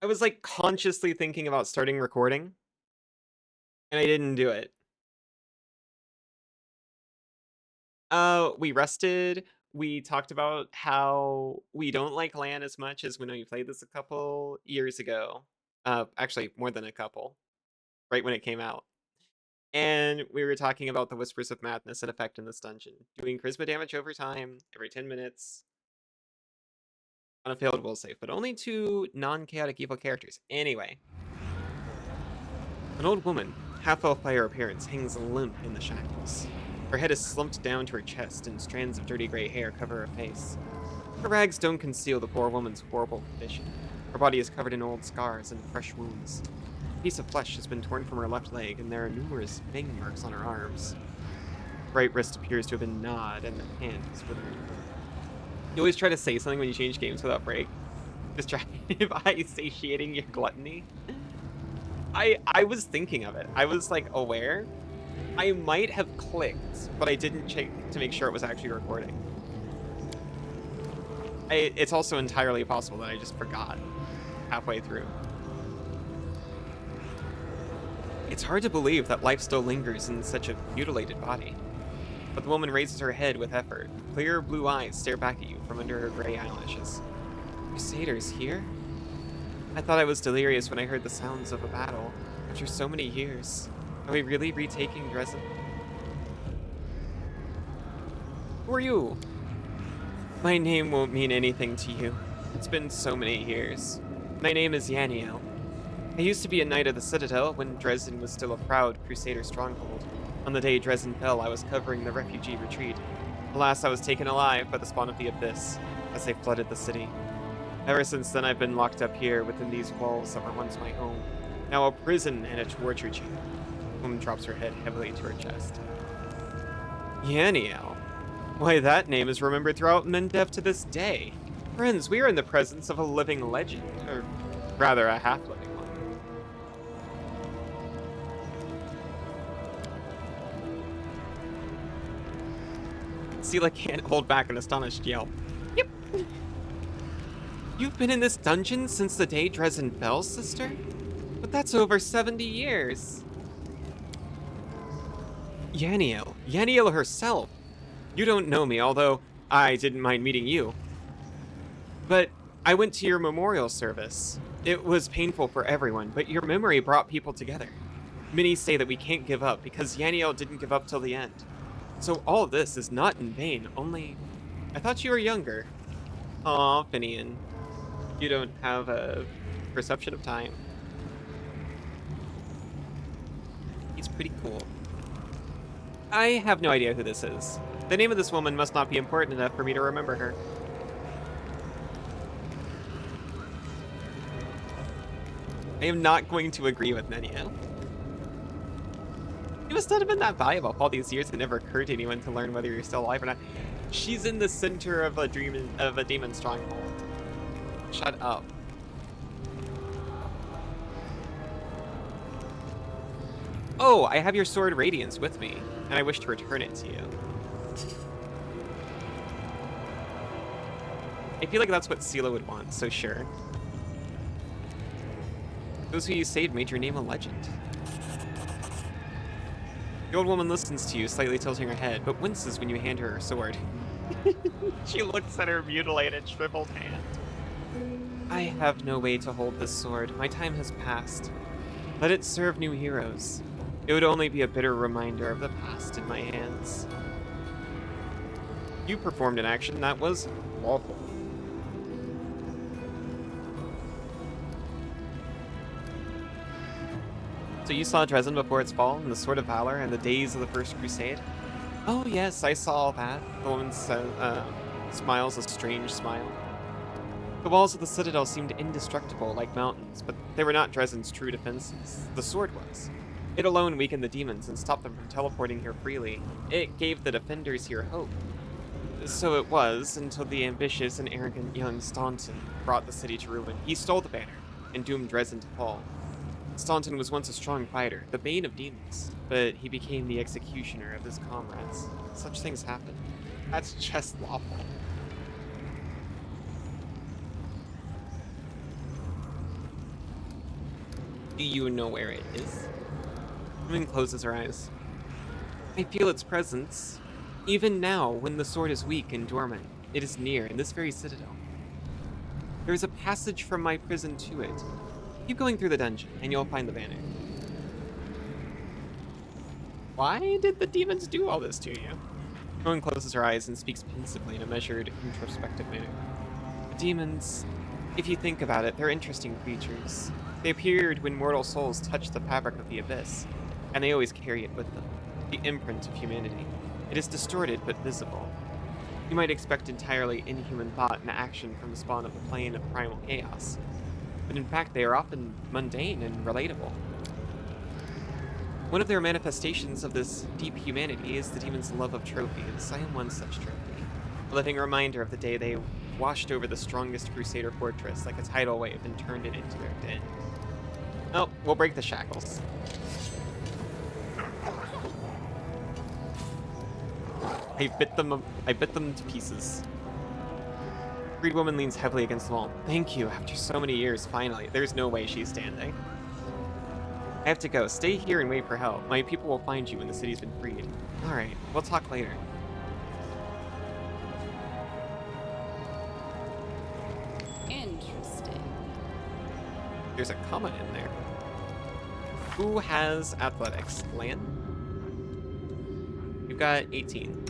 I was, like, consciously thinking about starting recording, and I didn't do it. We rested, we talked about how we don't like LAN as much as when we played this a couple years ago. Actually, more than a couple, right when it came out. And we were talking about the Whispers of Madness and effect in this dungeon. Doing charisma damage over time, every 10 minutes, on a failed will save, but only to non-chaotic evil characters. Anyway, an old woman, half-elf by her appearance, hangs limp in the shackles. Her head is slumped down to her chest, and strands of dirty gray hair cover her face. Her rags don't conceal the poor woman's horrible condition. Her body is covered in old scars and fresh wounds. A piece of flesh has been torn from her left leg, and there are numerous fang marks on her arms. The right wrist appears to have been gnawed, and the hand is withered. You always try to say something when you change games without break. Distracted by satiating your gluttony. I was thinking of it. I was, like, aware. I might have clicked, but I didn't check to make sure it was actually recording. It's also entirely possible that I just forgot halfway through. It's hard to believe that life still lingers in such a mutilated body. But the woman raises her head with effort. Clear blue eyes stare back at you from under her gray eyelashes. Crusaders here? I thought I was delirious when I heard the sounds of a battle. After so many years, are we really retaking Dresden? Who are you? My name won't mean anything to you. It's been so many years. My name is Yaniel. I used to be a knight of the Citadel when Dresden was still a proud Crusader stronghold. On the day Dresden fell, I was covering the refugee retreat. Alas, I was taken alive by the spawn of the Abyss as they flooded the city. Ever since then, I've been locked up here within these walls that were once my home. Now a prison and a torture chamber. The woman drops her head heavily to her chest. Yaniel. Why, that name is remembered throughout Mendev to this day. Friends, we are in the presence of a living legend, or rather a half-living one. Sela can't hold back an astonished yelp. Yep. You've been in this dungeon since the day Dresden fell, sister? But that's over 70 years. Yaniel. Yaniel herself. You don't know me, although I didn't mind meeting you. But I went to your memorial service. It was painful for everyone, but your memory brought people together. Many say that we can't give up because Yaniel didn't give up till the end. So all of this is not in vain, only I thought you were younger. Aw, Finian. You don't have a perception of time. He's pretty cool. I have no idea who this is. The name of this woman must not be important enough for me to remember her. I am not going to agree with Nenio. You must not have been that valuable. All these years, it never occurred to anyone to learn whether you're still alive or not. She's in the center of a demon stronghold. Shut up. Oh, I have your sword Radiance with me, and I wish to return it to you. I feel like that's what Sela would want, so sure. Those who you saved made your name a legend. The old woman listens to you, slightly tilting her head, but winces when you hand her sword. She looks at her mutilated, shriveled hand. I have no way to hold this sword. My time has passed. Let it serve new heroes. It would only be a bitter reminder of the past in my hands. You performed an action that was lawful. So you saw Dresden before its fall, and the Sword of Valor, and the days of the First Crusade? Oh yes, I saw all that. The woman smiles a strange smile. The walls of the Citadel seemed indestructible, like mountains, but they were not Dresden's true defenses. The sword was. It alone weakened the demons and stopped them from teleporting here freely. It gave the defenders here hope. So it was, until the ambitious and arrogant young Staunton brought the city to ruin. He stole the banner, and doomed Dresden to fall. Staunton was once a strong fighter, the bane of demons, but he became the executioner of his comrades. Such things happen. That's just lawful. Do you know where it is? The woman closes her eyes. I feel its presence. Even now, when the sword is weak and dormant, it is near in this very citadel. There is a passage from my prison to it. Keep going through the dungeon, and you'll find the banner. Why did the demons do all this to you? The woman closes her eyes and speaks pensively in a measured, introspective manner. The demons, if you think about it, they're interesting creatures. They appeared when mortal souls touched the fabric of the abyss, and they always carry it with them, the imprint of humanity. It is distorted but visible. You might expect entirely inhuman thought and action from the spawn of the plane of primal chaos, but in fact they are often mundane and relatable. One of their manifestations of this deep humanity is the demon's love of trophies. I am one such trophy, a living reminder of the day they washed over the strongest crusader fortress like a tidal wave and turned it into their den. Oh, we'll break the shackles. I bit them to pieces. The freed woman leans heavily against the wall. Thank you, after so many years, finally. There's no way she's standing. I have to go. Stay here and wait for help. My people will find you when the city's been freed. Alright, we'll talk later. Interesting. There's a comma in there. Who has athletics? Lan? You've got 18.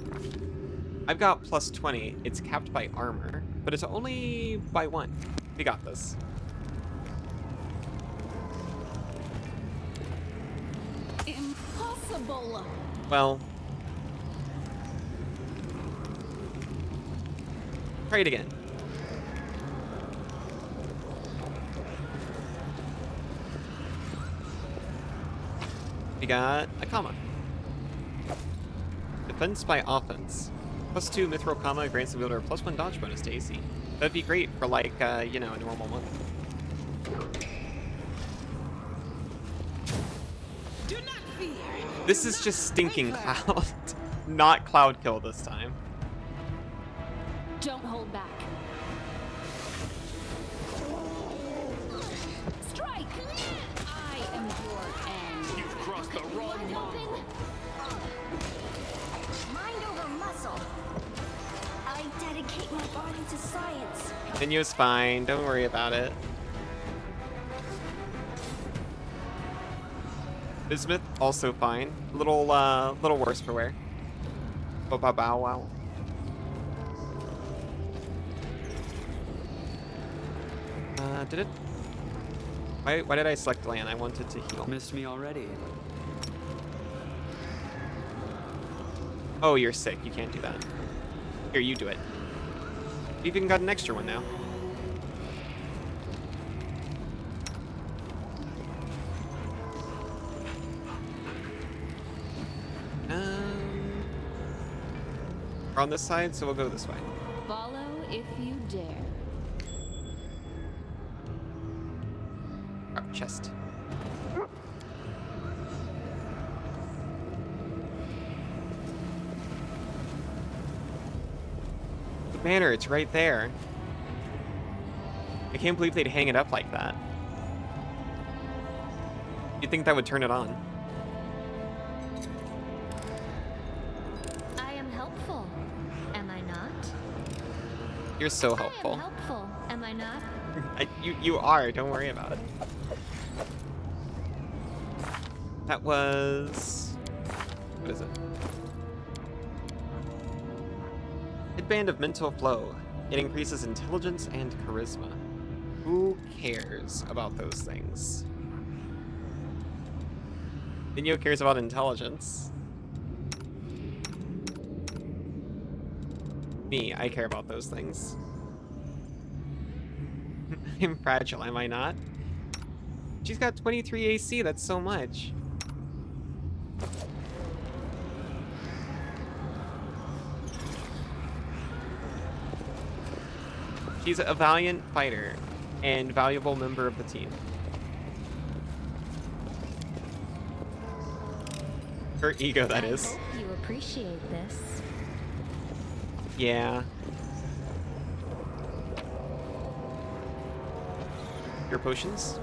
I've got plus 20. It's capped by armor, but it's only by 1. We got this. Impossible. Well, try it again. We got a comma. Defense by offense. +2 mithril comma grants the wielder a +1 dodge bonus to AC. That'd be great for like, you know, a normal one. Do not fear. This is just stinking Cloud. Not Cloud Kill this time. Don't hold back. Strike! I am your end. You've crossed the wrong Wide line. open. Mind over muscle. I dedicate my body to science. Minu's fine. Don't worry about it. Bismuth also fine. Little worse for wear. Bow bow bow wow. Did it? Why did I select Lan? I wanted to heal. Missed me already. Oh, you're sick. You can't do that. Here, you do it. You even got an extra one now. We're on this side, so we'll go this way. Follow if you dare. Our chest. The banner, it's right there. I can't believe they'd hang it up like that. You'd think that would turn it on. I am helpful. Am I not? You're so I am helpful. helpful. Am I not? You are, don't worry about it. That was... what is it? Headband of Mental Flow. It increases intelligence and charisma. Who cares about those things? Minyo cares about intelligence. Me, I care about those things. I'm fragile, am I not? She's got 23 AC, that's so much. She's a valiant fighter and valuable member of the team. Her ego, that is. I hope you appreciate this. Yeah. Your potions?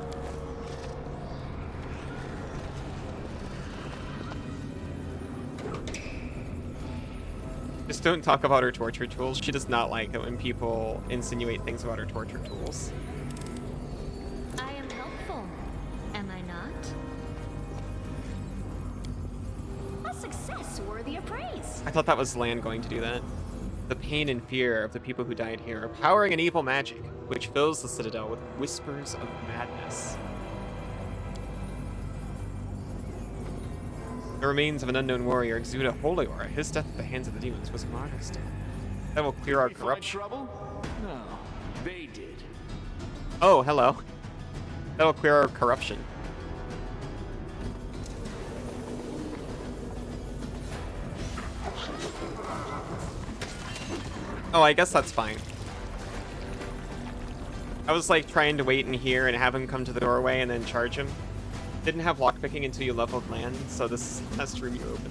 Just don't talk about her torture tools. She does not like it when people insinuate things about her torture tools. I am helpful, am I not? A success worthy of praise. I thought that was Lan going to do that. The pain and fear of the people who died here are powering an evil magic, which fills the Citadel with whispers of madness. The remains of an unknown warrior exude a holy aura. His death at the hands of the demons was a martyrdom. That will clear our corruption. Trouble? No, they did. Oh, hello. That'll clear our corruption. Oh, I guess that's fine. I was like trying to wait in here and have him come to the doorway and then charge him. Didn't have lockpicking until you leveled Lan, so this has to room you open.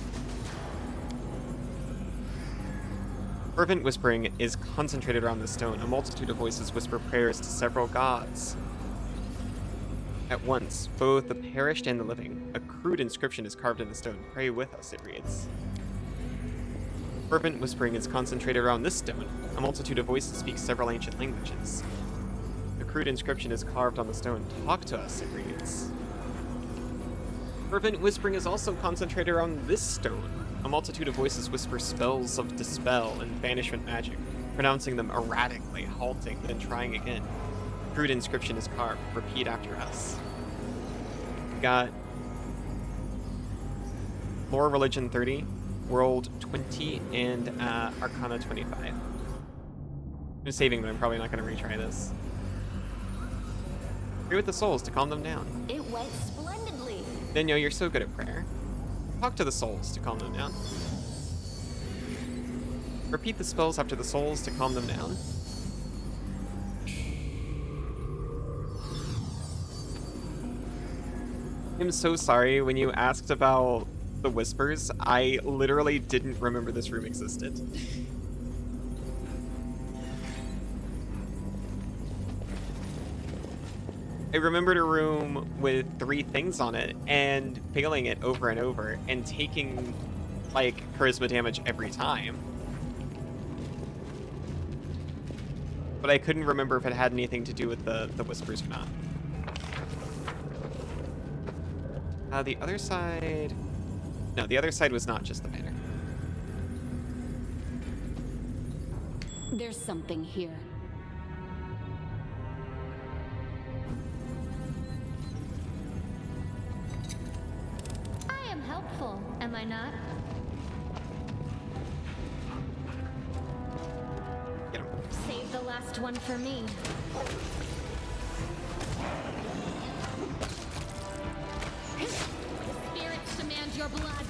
Fervent whispering is concentrated around the stone. A multitude of voices whisper prayers to several gods. At once, both the perished and the living. A crude inscription is carved in the stone. Pray with us, it reads. Fervent whispering is concentrated around this stone. A multitude of voices speak several ancient languages. The crude inscription is carved on the stone. Talk to us, it reads. Fervent whispering is also concentrated around this stone. A multitude of voices whisper spells of dispel and banishment magic, pronouncing them erratically, halting, then trying again. Crude inscription is carved. Repeat after us. We got Lore Religion 30, World 20, and Arcana 25. I'm saving, but I'm probably not going to retry this. Pray with the souls to calm them down. It went splendidly. Daniel, you're so good at prayer. Talk to the souls to calm them down. Repeat the spells after the souls to calm them down. I'm so sorry when you asked about the whispers. I literally didn't remember this room existed. I remembered a room with 3 things on it and failing it over and over and taking like charisma damage every time. But I couldn't remember if it had anything to do with the whispers or not. The other side... No, the other side was not just the banner. There's something here. I am helpful, am I not? Get him. Save the last one for me. Spirits demand your blood.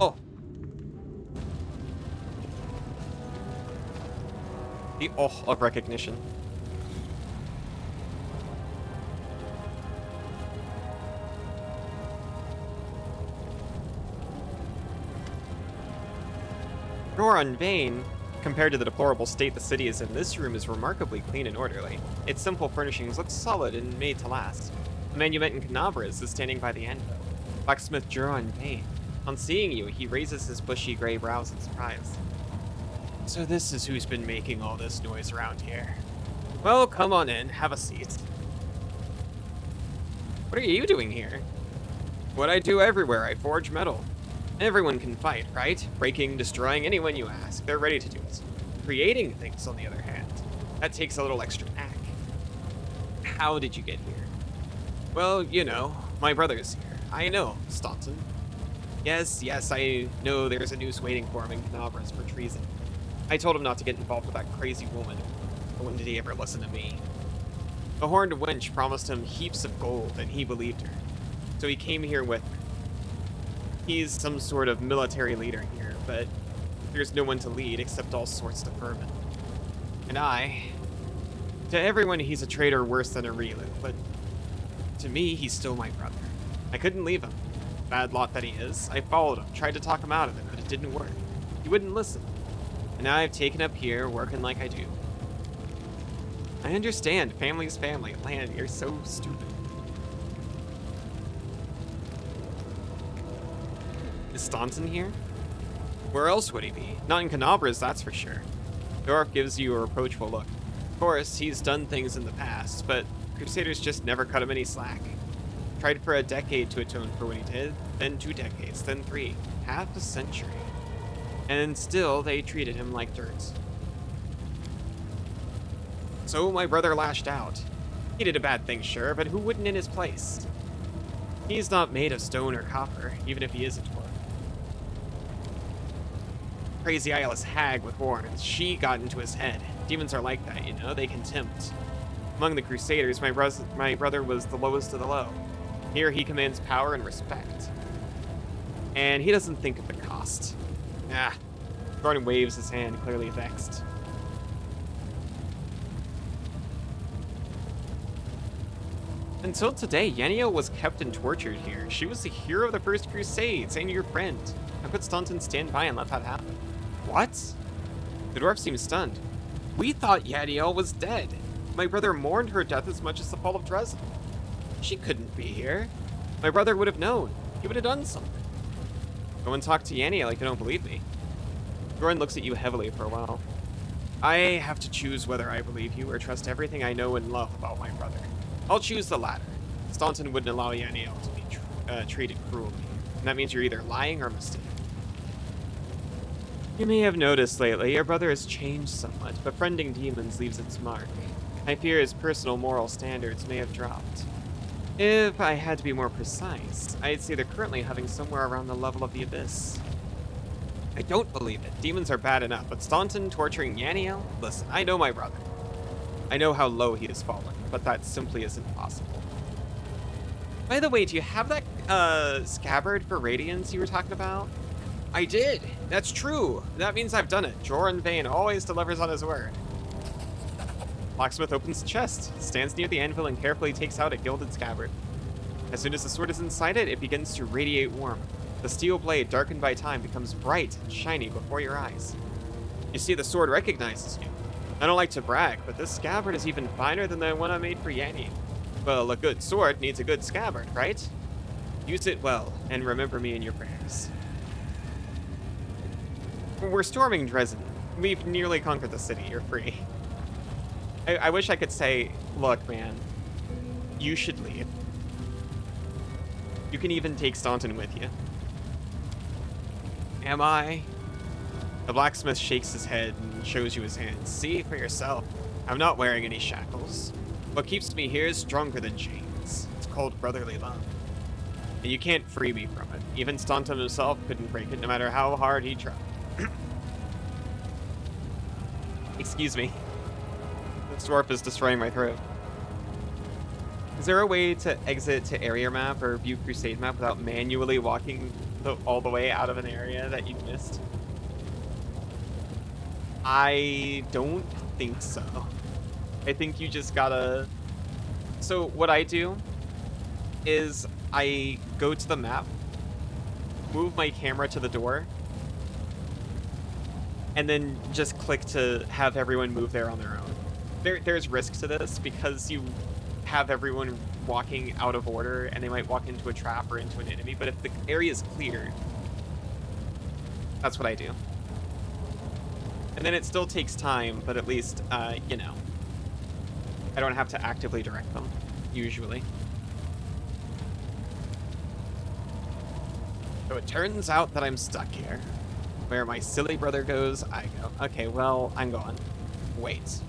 Oh. The oh of recognition. Nor in vain, compared to the deplorable state the city is in, this room is remarkably clean and orderly. Its simple furnishings look solid and made to last. The man you met in Canavras is standing by the anvil. Blacksmith Juro in pain. On seeing you, he raises his bushy gray brows in surprise. So this is who's been making all this noise around here. Well, come on in, have a seat. What are you doing here? What I do everywhere, I forge metal. Everyone can fight, right? Breaking, destroying, anyone you ask, they're ready to do it. Creating things, on the other hand, that takes a little extra knack. How did you get here? Well, you know, my brother's here. I know, Staunton. Yes, I know there's a noose waiting for him in Canavras for treason. I told him not to get involved with that crazy woman, but when did he ever listen to me? The horned wench promised him heaps of gold, and he believed her. So he came here with her. He's some sort of military leader here, but there's no one to lead except all sorts of vermin. And to everyone he's a traitor worse than a Relu, but to me he's still my brother. I couldn't leave him. Bad lot that he is. I followed him, tried to talk him out of it, but it didn't work. He wouldn't listen. And now I've taken up here, working like I do. I understand, family's family. Lan, you're so stupid. Is Staunton here? Where else would he be? Not in Canabra's, that's for sure. The dwarf gives you a reproachful look. Of course, he's done things in the past, but Crusaders just never cut him any slack. Tried for a decade to atone for what he did, then 2 decades, then 3, half a century. And still, they treated him like dirt. So my brother lashed out. He did a bad thing, sure, but who wouldn't in his place? He's not made of stone or copper, even if he is a dwarf. Crazy eyeless hag with horns, she got into his head. Demons are like that, you know, they can tempt. Among the Crusaders, my brother was the lowest of the low. Here he commands power and respect. And he doesn't think of the cost. Ah, Gordon waves his hand, clearly vexed. Until today, Yanio was kept and tortured here. She was the hero of the First Crusades and your friend. How could Staunton stand by and let that happen? What? The dwarf seemed stunned. We thought Yadiel was dead. My brother mourned her death as much as the fall of Dresden. She couldn't be here. My brother would have known. He would have done something. Go and talk to Yadiel like you don't believe me. Goran looks at you heavily for a while. I have to choose whether I believe you or trust everything I know and love about my brother. I'll choose the latter. Staunton wouldn't allow Yadiel to be treated cruelly. And that means you're either lying or mistaken. You may have noticed lately, your brother has changed somewhat. Befriending demons leaves its mark. I fear his personal moral standards may have dropped. If I had to be more precise, I'd say they're currently hovering somewhere around the level of the abyss. I don't believe it. Demons are bad enough, but Staunton torturing Yaniel? Listen, I know my brother. I know how low he has fallen, but that simply isn't possible. By the way, do you have that scabbard for Radiance you were talking about? I did. That's true. That means I've done it. Joran Vane always delivers on his word. Locksmith opens the chest, stands near the anvil, and carefully takes out a gilded scabbard. As soon as the sword is inside it, it begins to radiate warmth. The steel blade, darkened by time, becomes bright and shiny before your eyes. You see, the sword recognizes you. I don't like to brag, but this scabbard is even finer than the one I made for Yanni. Well, a good sword needs a good scabbard, right? Use it well, and remember me in your prayers. We're storming Dresden. We've nearly conquered the city. You're free. I wish I could say, look, man, you should leave. You can even take Staunton with you. Am I? The blacksmith shakes his head and shows you his hands. See for yourself. I'm not wearing any shackles. What keeps me here is stronger than chains. It's called brotherly love. And you can't free me from it. Even Staunton himself couldn't break it, no matter how hard he tried. Excuse me. This dwarf is destroying my throat. Is there a way to exit to area map or view crusade map without manually walking all the way out of an area that you missed? I don't think so. I think you just gotta... So what I do is I go to the map, move my camera to the door, and then just click to have everyone move there on their own. There's risk to this because you have everyone walking out of order and they might walk into a trap or into an enemy, but if the area is cleared, that's what I do. And then it still takes time, but at least, you know, I don't have to actively direct them, usually. So it turns out that I'm stuck here. Where my silly brother goes, I go. Okay, well, I'm gone. Wait.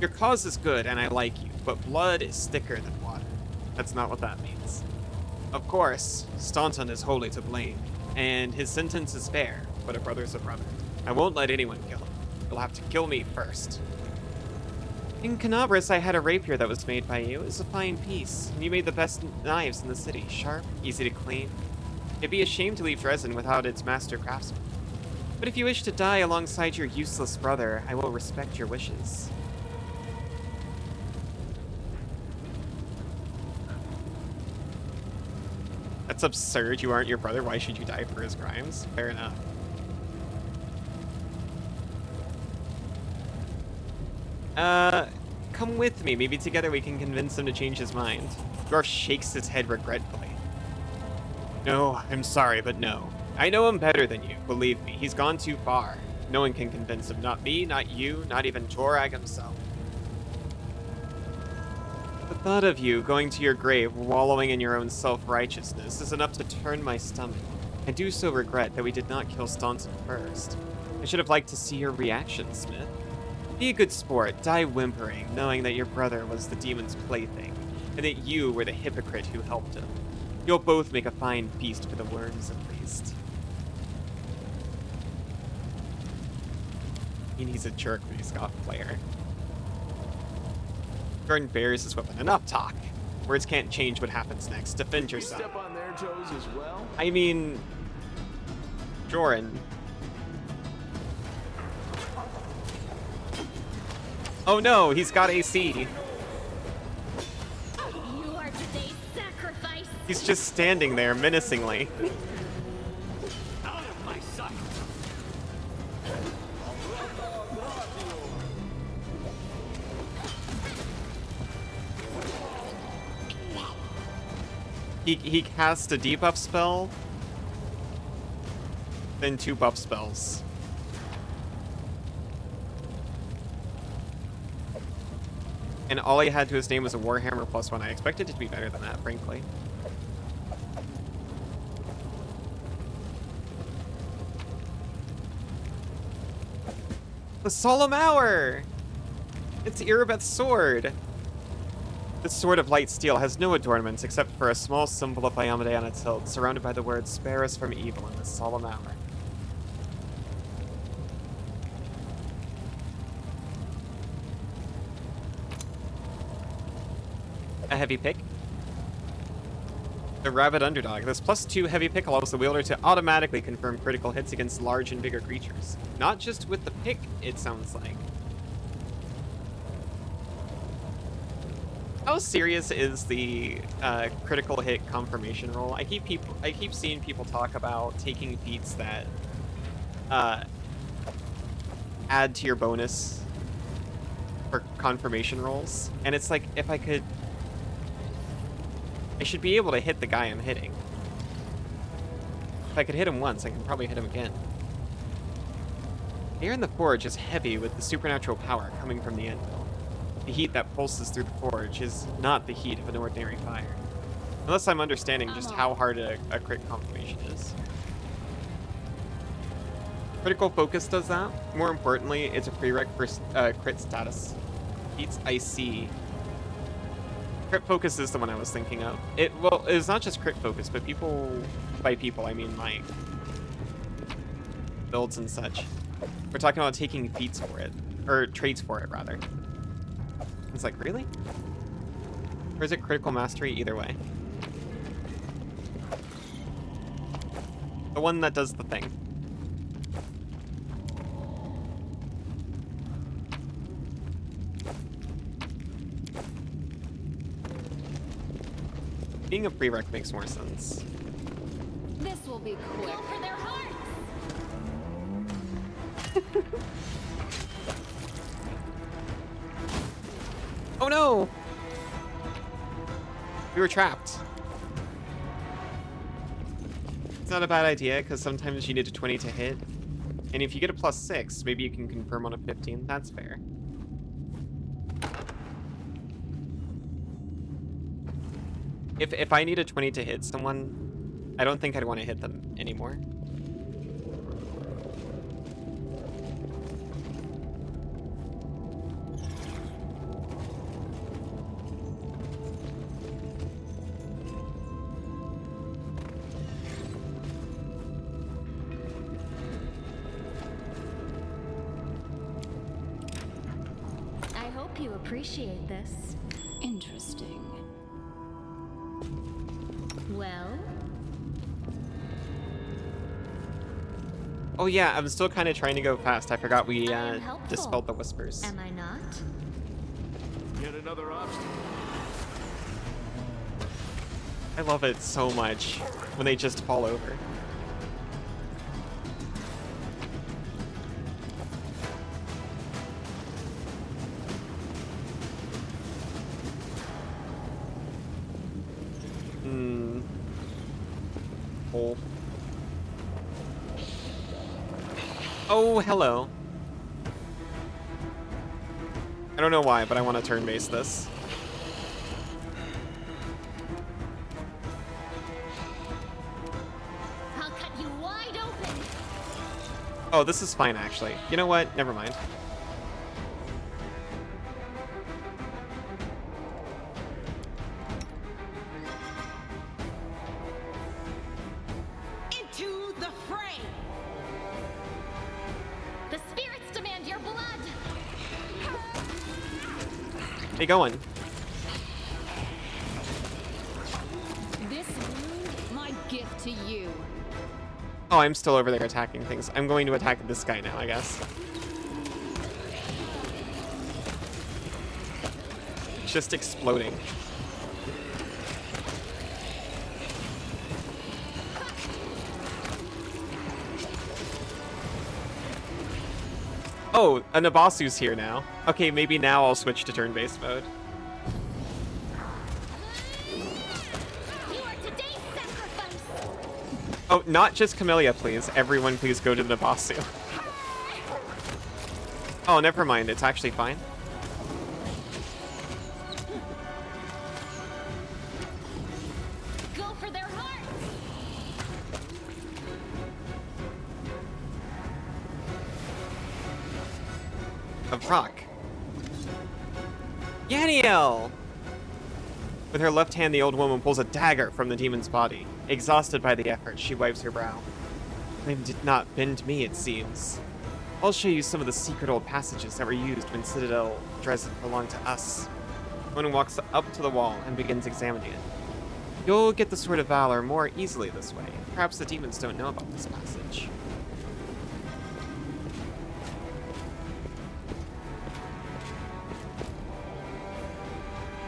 Your cause is good, and I like you, but blood is thicker than water. That's not what that means. Of course, Staunton is wholly to blame, and his sentence is fair, but a brother's a brother. I won't let anyone kill him. You'll have to kill me first. In Canabras, I had a rapier that was made by you. It was a fine piece, and you made the best knives in the city. Sharp, easy to clean. It'd be a shame to leave Dresden without its master craftsman. But if you wish to die alongside your useless brother, I will respect your wishes. That's absurd. You aren't your brother. Why should you die for his crimes? Fair enough. Come with me. Maybe together we can convince him to change his mind. Dwarf shakes his head regretfully. No, I'm sorry, but no. I know him better than you, believe me. He's gone too far. No one can convince him. Not me, not you, not even Jorag himself. The thought of you going to your grave, wallowing in your own self-righteousness, is enough to turn my stomach. I do so regret that we did not kill Staunton first. I should have liked to see your reaction, Smith. Be a good sport, die whimpering, knowing that your brother was the demon's plaything, and that you were the hypocrite who helped him. You'll both make a fine feast for the worms, at least. He's a jerk when he's got player. Jordan bears his weapon. Enough talk. Words can't change what happens next. Defend You yourself. step on their toes as well? I mean, Joran. Oh no, he's got AC. You are today's sacrifice. He's just standing there menacingly. Out of my sight! He cast a debuff spell, then 2 buff spells. And all he had to his name was a Warhammer +1. I expected it to be better than that, frankly. The Solemn Hour! It's Erebeth's sword! This sword of light steel has no adornments except for a small symbol of Iomedae on its hilt, surrounded by the words, "Spare us from evil" in this solemn hour. A heavy pick. The Rabid Underdog. This +2 heavy pick allows the wielder to automatically confirm critical hits against large and bigger creatures. Not just with the pick, it sounds like. How serious is the critical hit confirmation roll? I keep seeing people talk about taking feats that add to your bonus for confirmation rolls, and it's like, if I could, I should be able to hit the guy I'm hitting. If I could hit him once, I can probably hit him again. Air in the forge is heavy with the supernatural power coming from the anvil. The heat that pulses through the forge is not the heat of an ordinary fire. Unless I'm understanding just how hard a crit confirmation is. Critical focus does that. More importantly, it's a prereq for crit status. Heat's icy. Crit focus is the one I was thinking of. Well, it's not just crit focus, but by people, I mean my builds and such. We're talking about taking feats for it, or traits for it, rather. It's like, really? Or is it critical mastery? Either way. The one that does the thing. Being a prereq makes more sense. This will be quick. Go for their hearts. Oh no! We were trapped. It's not a bad idea, because sometimes you need a 20 to hit. And if you get a +6, maybe you can confirm on a 15. That's fair. If I need a 20 to hit someone, I don't think I'd want to hit them anymore. I hope you appreciate this. Interesting. Well, Oh yeah, I'm still kind of trying to go fast. I forgot we I am helpful. dispelled the whispers. am I not? Yet another obstacle. I love it so much when they just fall over. Hole. Oh, hello. I don't know why, but I want to turn-base this. I'll cut you wide open. Oh, this is fine, actually. You know what? Never mind. Into the fray. The spirits demand your blood. Hey, going. This wound, my gift to you. Oh, I'm still over there attacking things. I'm going to attack this guy now, I guess. It's just exploding. Oh, a Nabasu's here now. Okay, maybe now I'll switch to turn-based mode. You are today's sacrifice. Oh, not just Camellia, please. Everyone, please go to the Nabasu. Oh, never mind. It's actually fine. Go for their hearts. Of rock. Yaniel! With her left hand, the old woman pulls a dagger from the demon's body. Exhausted by the effort, she wipes her brow. Flame did not bend me, it seems. I'll show you some of the secret old passages that were used when Citadel Dresden belonged to us. Woman walks up to the wall and begins examining it. You'll get the Sword of Valor more easily this way. Perhaps the demons don't know about this passage.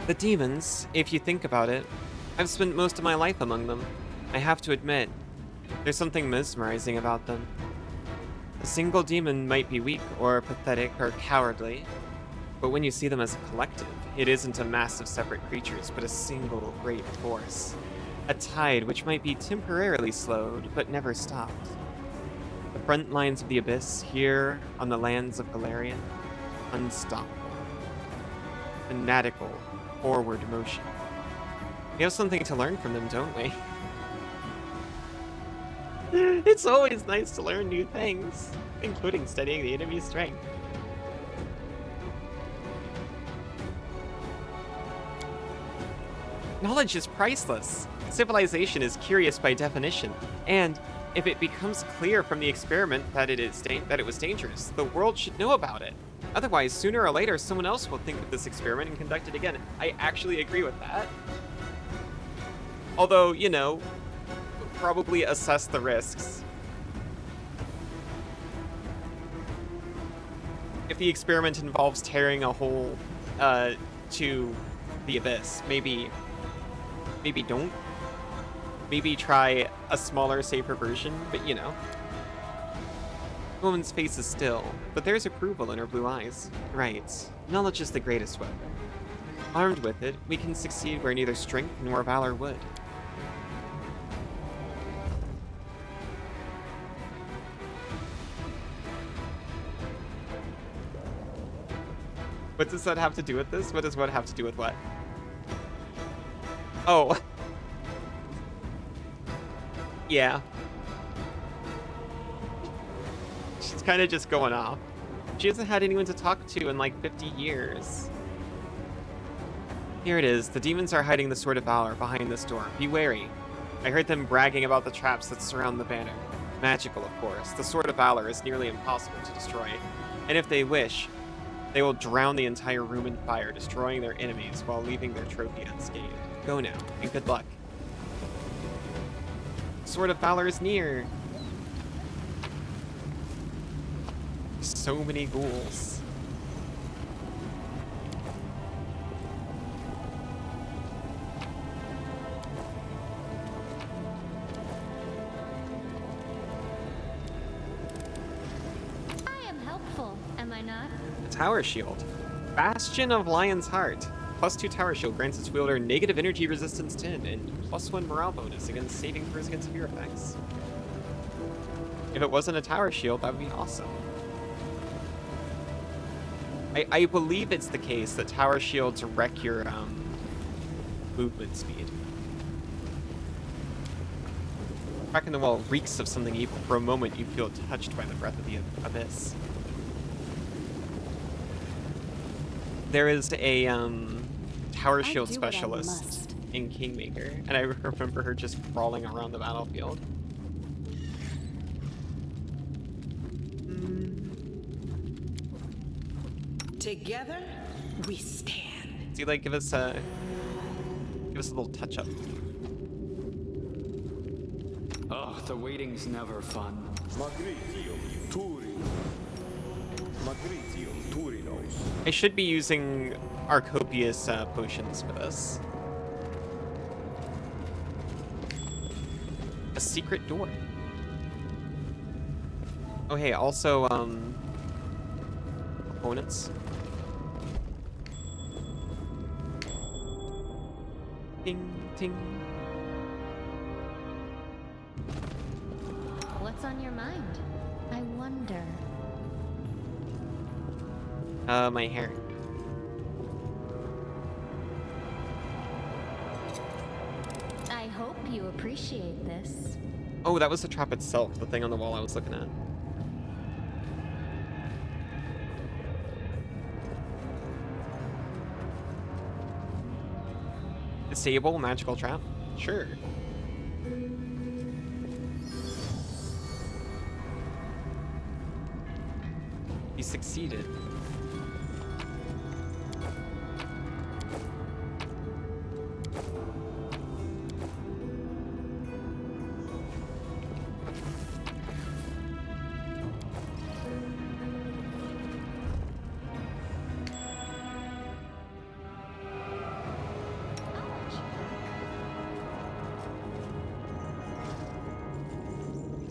The demons, if you think about it, I've spent most of my life among them. I have to admit, there's something mesmerizing about them. A single demon might be weak or pathetic or cowardly, but when you see them as a collective, it isn't a mass of separate creatures, but a single great force. A tide which might be temporarily slowed, but never stopped. The front lines of the Abyss, here on the lands of Galarian, unstoppable. Fanatical, forward motion. We have something to learn from them, don't we? It's always nice to learn new things, including studying the enemy's strength. Knowledge is priceless. Civilization is curious by definition, and if it becomes clear from the experiment that it was dangerous, the world should know about it. Otherwise, sooner or later, someone else will think of this experiment and conduct it again. I actually agree with that. Although, you know, probably assess the risks. If the experiment involves tearing a hole to the Abyss, maybe don't. Maybe try a smaller, safer version, but you know. The woman's face is still, but there's approval in her blue eyes. Right. Knowledge is the greatest weapon. Armed with it, we can succeed where neither strength nor valor would. What does that have to do with this? What does what have to do with what? Oh. Yeah. She's kind of just going off. She hasn't had anyone to talk to in like 50 years. Here it is. The demons are hiding the Sword of Valor behind this door. Be wary. I heard them bragging about the traps that surround the banner. Magical, of course. The Sword of Valor is nearly impossible to destroy. And if they wish, they will drown the entire room in fire, destroying their enemies while leaving their trophy unscathed. Go now, and good luck. Sword of Valor is near. So many ghouls. I am helpful, am I not? A tower shield. Bastion of Lion's Heart. +2 tower shield grants its wielder negative energy resistance 10 and +1 morale bonus against saving throws against fear effects. If it wasn't a tower shield, that would be awesome. I believe it's the case that tower shields wreck your movement speed. Crack in the wall reeks of something evil. For a moment, you feel touched by the breath of the abyss. There is a tower shield specialist in Kingmaker, and I remember her just crawling around the battlefield. Together, we stand. See, like, give us a little touch up. Oh, the waiting's never fun. I should be using our copious potions for this. A secret door. Oh, hey, also, opponents. Ting, ting. What's on your mind? I wonder. My hair. I hope you appreciate this. Oh, that was the trap itself, the thing on the wall I was looking at. Disable magical trap? Sure. You succeeded.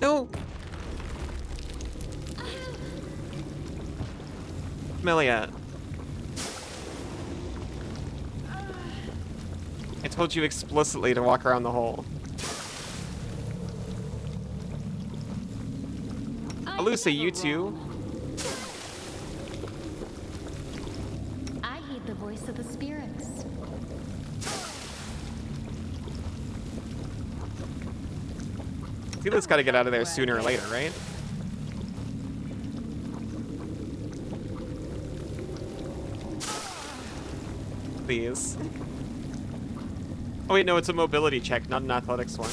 No! Melia. I told you explicitly to walk around the hole. Alusa, you too? I heed the voice of the spirits. Tila's gotta get out of there sooner or later, right? Please. Oh wait, no, it's a mobility check, not an athletics one.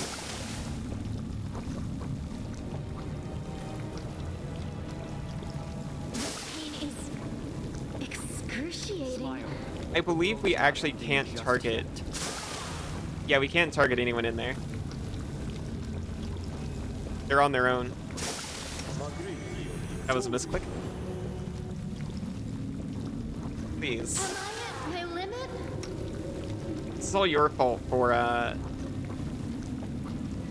Pain is excruciating. I believe we actually can't target... Yeah, we can't target anyone in there. They're on their own. That was a misclick. Please. Am I at my limit? This is all your fault for,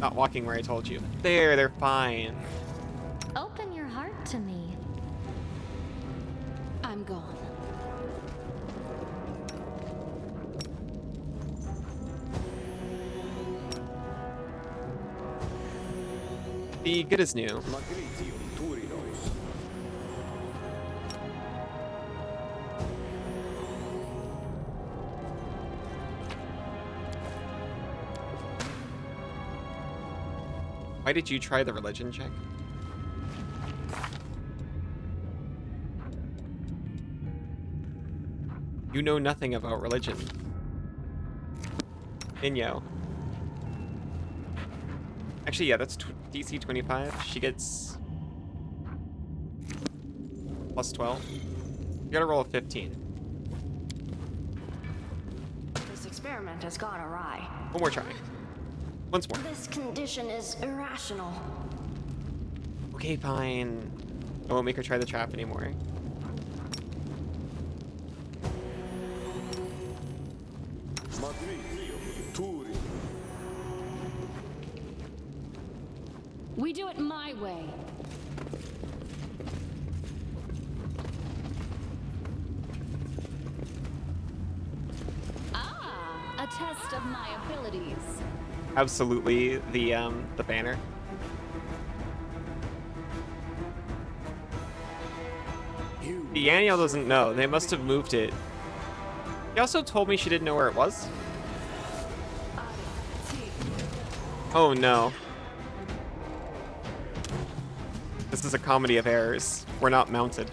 not walking where I told you. There, they're fine. Open your heart to me. I'm gone. The good is new. Why did you try the religion check? You know nothing about religion. Inyo. Actually, yeah, that's DC 25. She gets plus 12. You gotta roll a 15. This experiment has gone awry. One more try. Once more. This condition is irrational. Okay, fine. I won't make her try the trap anymore. We do it my way. Ah, a test of my abilities. Absolutely the banner. Danielle doesn't know. They must have moved it. She also told me she didn't know where it was. Oh no. This is a comedy of errors. We're not mounted.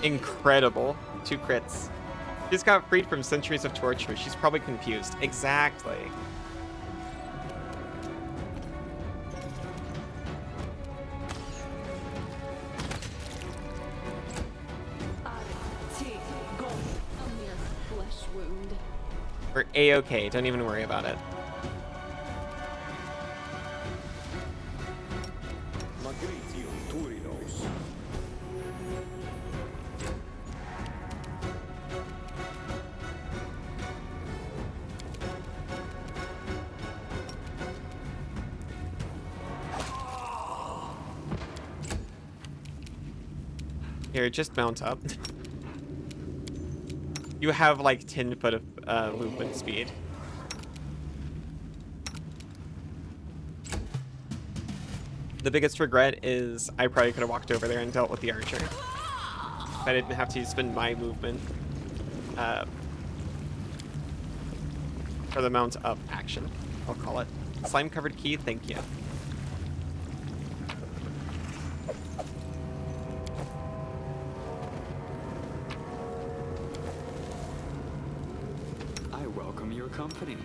Incredible. 2 crits. She's got freed from centuries of torture. She's probably confused. Exactly. A mere flesh wound. We're A-okay. Don't even worry about it. Here, just mount up. You have like 10 foot of movement speed. The biggest regret is I probably could have walked over there and dealt with the archer. If I didn't have to spend my movement for the mount up action, I'll call it. Slime covered key, thank you. I welcome your company.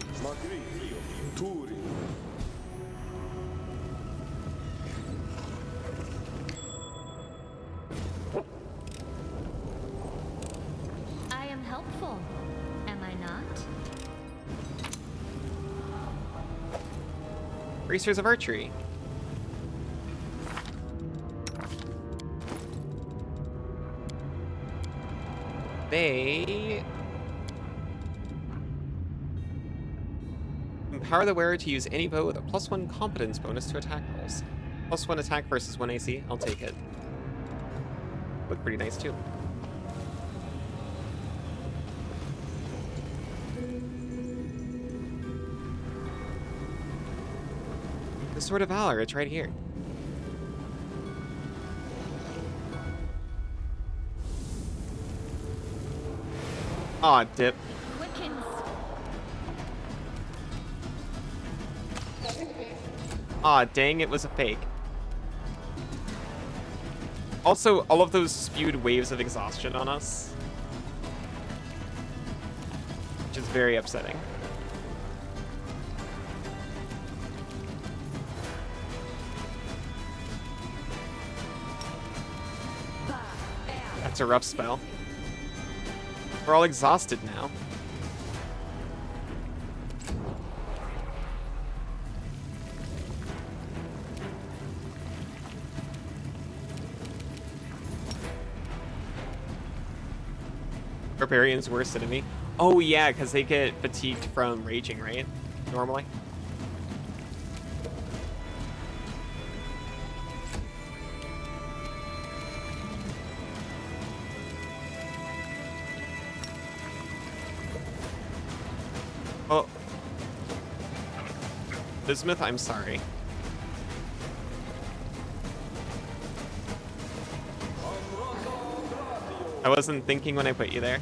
I am helpful, am I not? Racers of Archery. They empower the wearer to use any bow with a +1 competence bonus to attack rolls. +1 attack versus 1 AC. I'll take it. Look pretty nice too. The Sword of Valor, it's right here. Aw, dip. Quickens. Aw, dang, it was a fake. Also, all of those spewed waves of exhaustion on us. Which is very upsetting. That's a rough spell. We're all exhausted now. Barbarian's worst enemy. Oh yeah, because they get fatigued from raging, right? Normally. Oh. Bismuth, I'm sorry. I wasn't thinking when I put you there.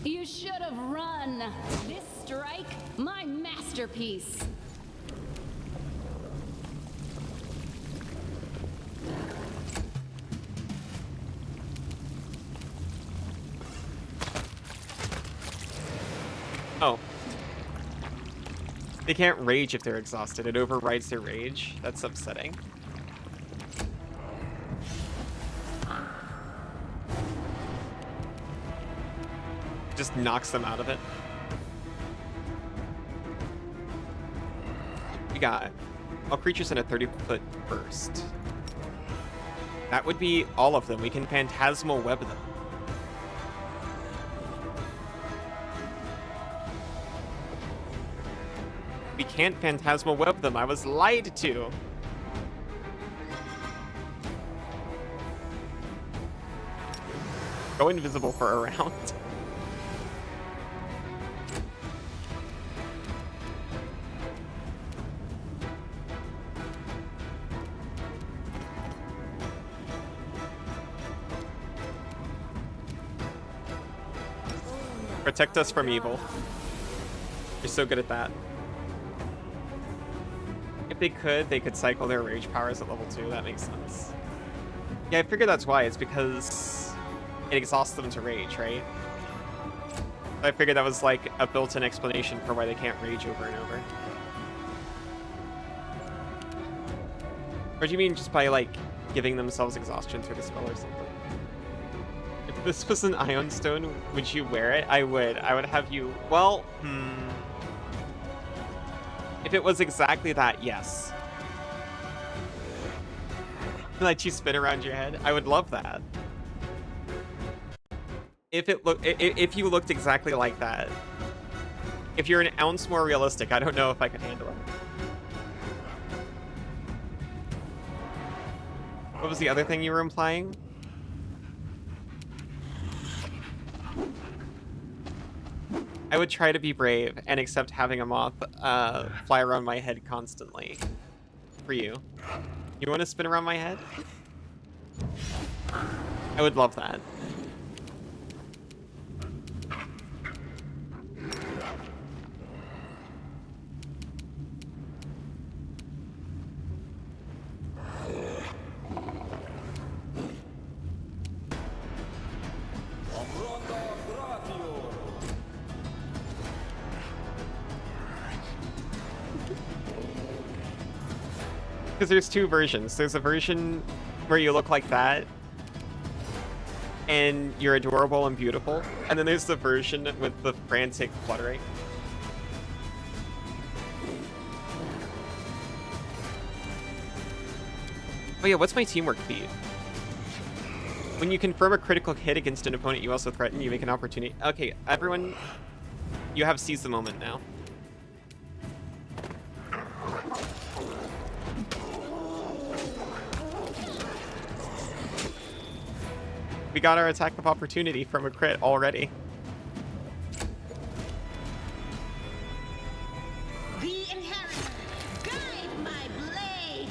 You should have run. This strike, my masterpiece. Oh. They can't rage if they're exhausted. It overrides their rage. That's upsetting. Just knocks them out of it. We got all creatures in a 30-foot burst. That would be all of them. We can phantasmal web them. We can't phantasmal web them. I was lied to. Go invisible for a round. Protect us from evil. You're so good at that. If they could cycle their rage powers at level 2. That makes sense. Yeah, I figured that's why. It's because it exhausts them to rage, right? I figured that was like a built-in explanation for why they can't rage over and over. Or do you mean just by like giving themselves exhaustion through the spell or something? If this was an Ion Stone, would you wear it? I would. I would have you... Well, if it was exactly that, yes. Let you spin around your head? I would love that. If you looked exactly like that. If you're an ounce more realistic, I don't know if I could handle it. What was the other thing you were implying? I would try to be brave and accept having a moth fly around my head constantly. For you. You want to spin around my head? I would love that. Because there's two versions. There's a version where you look like that and you're adorable and beautiful. And then there's the version with the frantic fluttering. Oh yeah, what's my teamwork feat? When you confirm a critical hit against an opponent you also threaten, you make an opportunity. Okay, everyone, you have seized the moment now. We got our attack of opportunity from a crit already. The inheritor, guide my blade.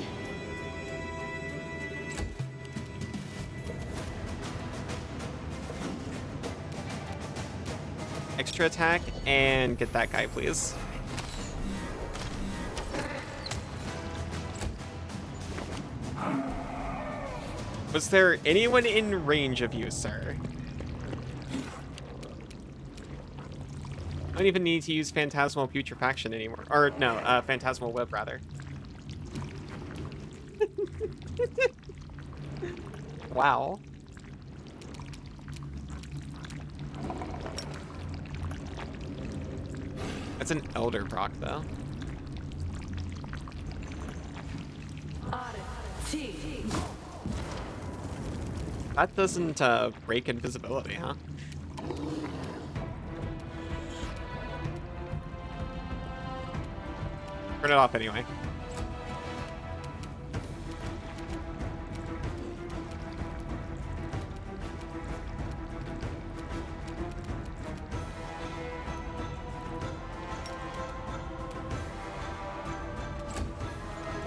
Extra attack and get that guy, please. Was there anyone in range of you, sir? I don't even need to use Phantasmal Putrefaction anymore. Or, no, Phantasmal Web, rather. Wow. That's an Elder proc, though. That doesn't break invisibility, huh? Turn it off anyway.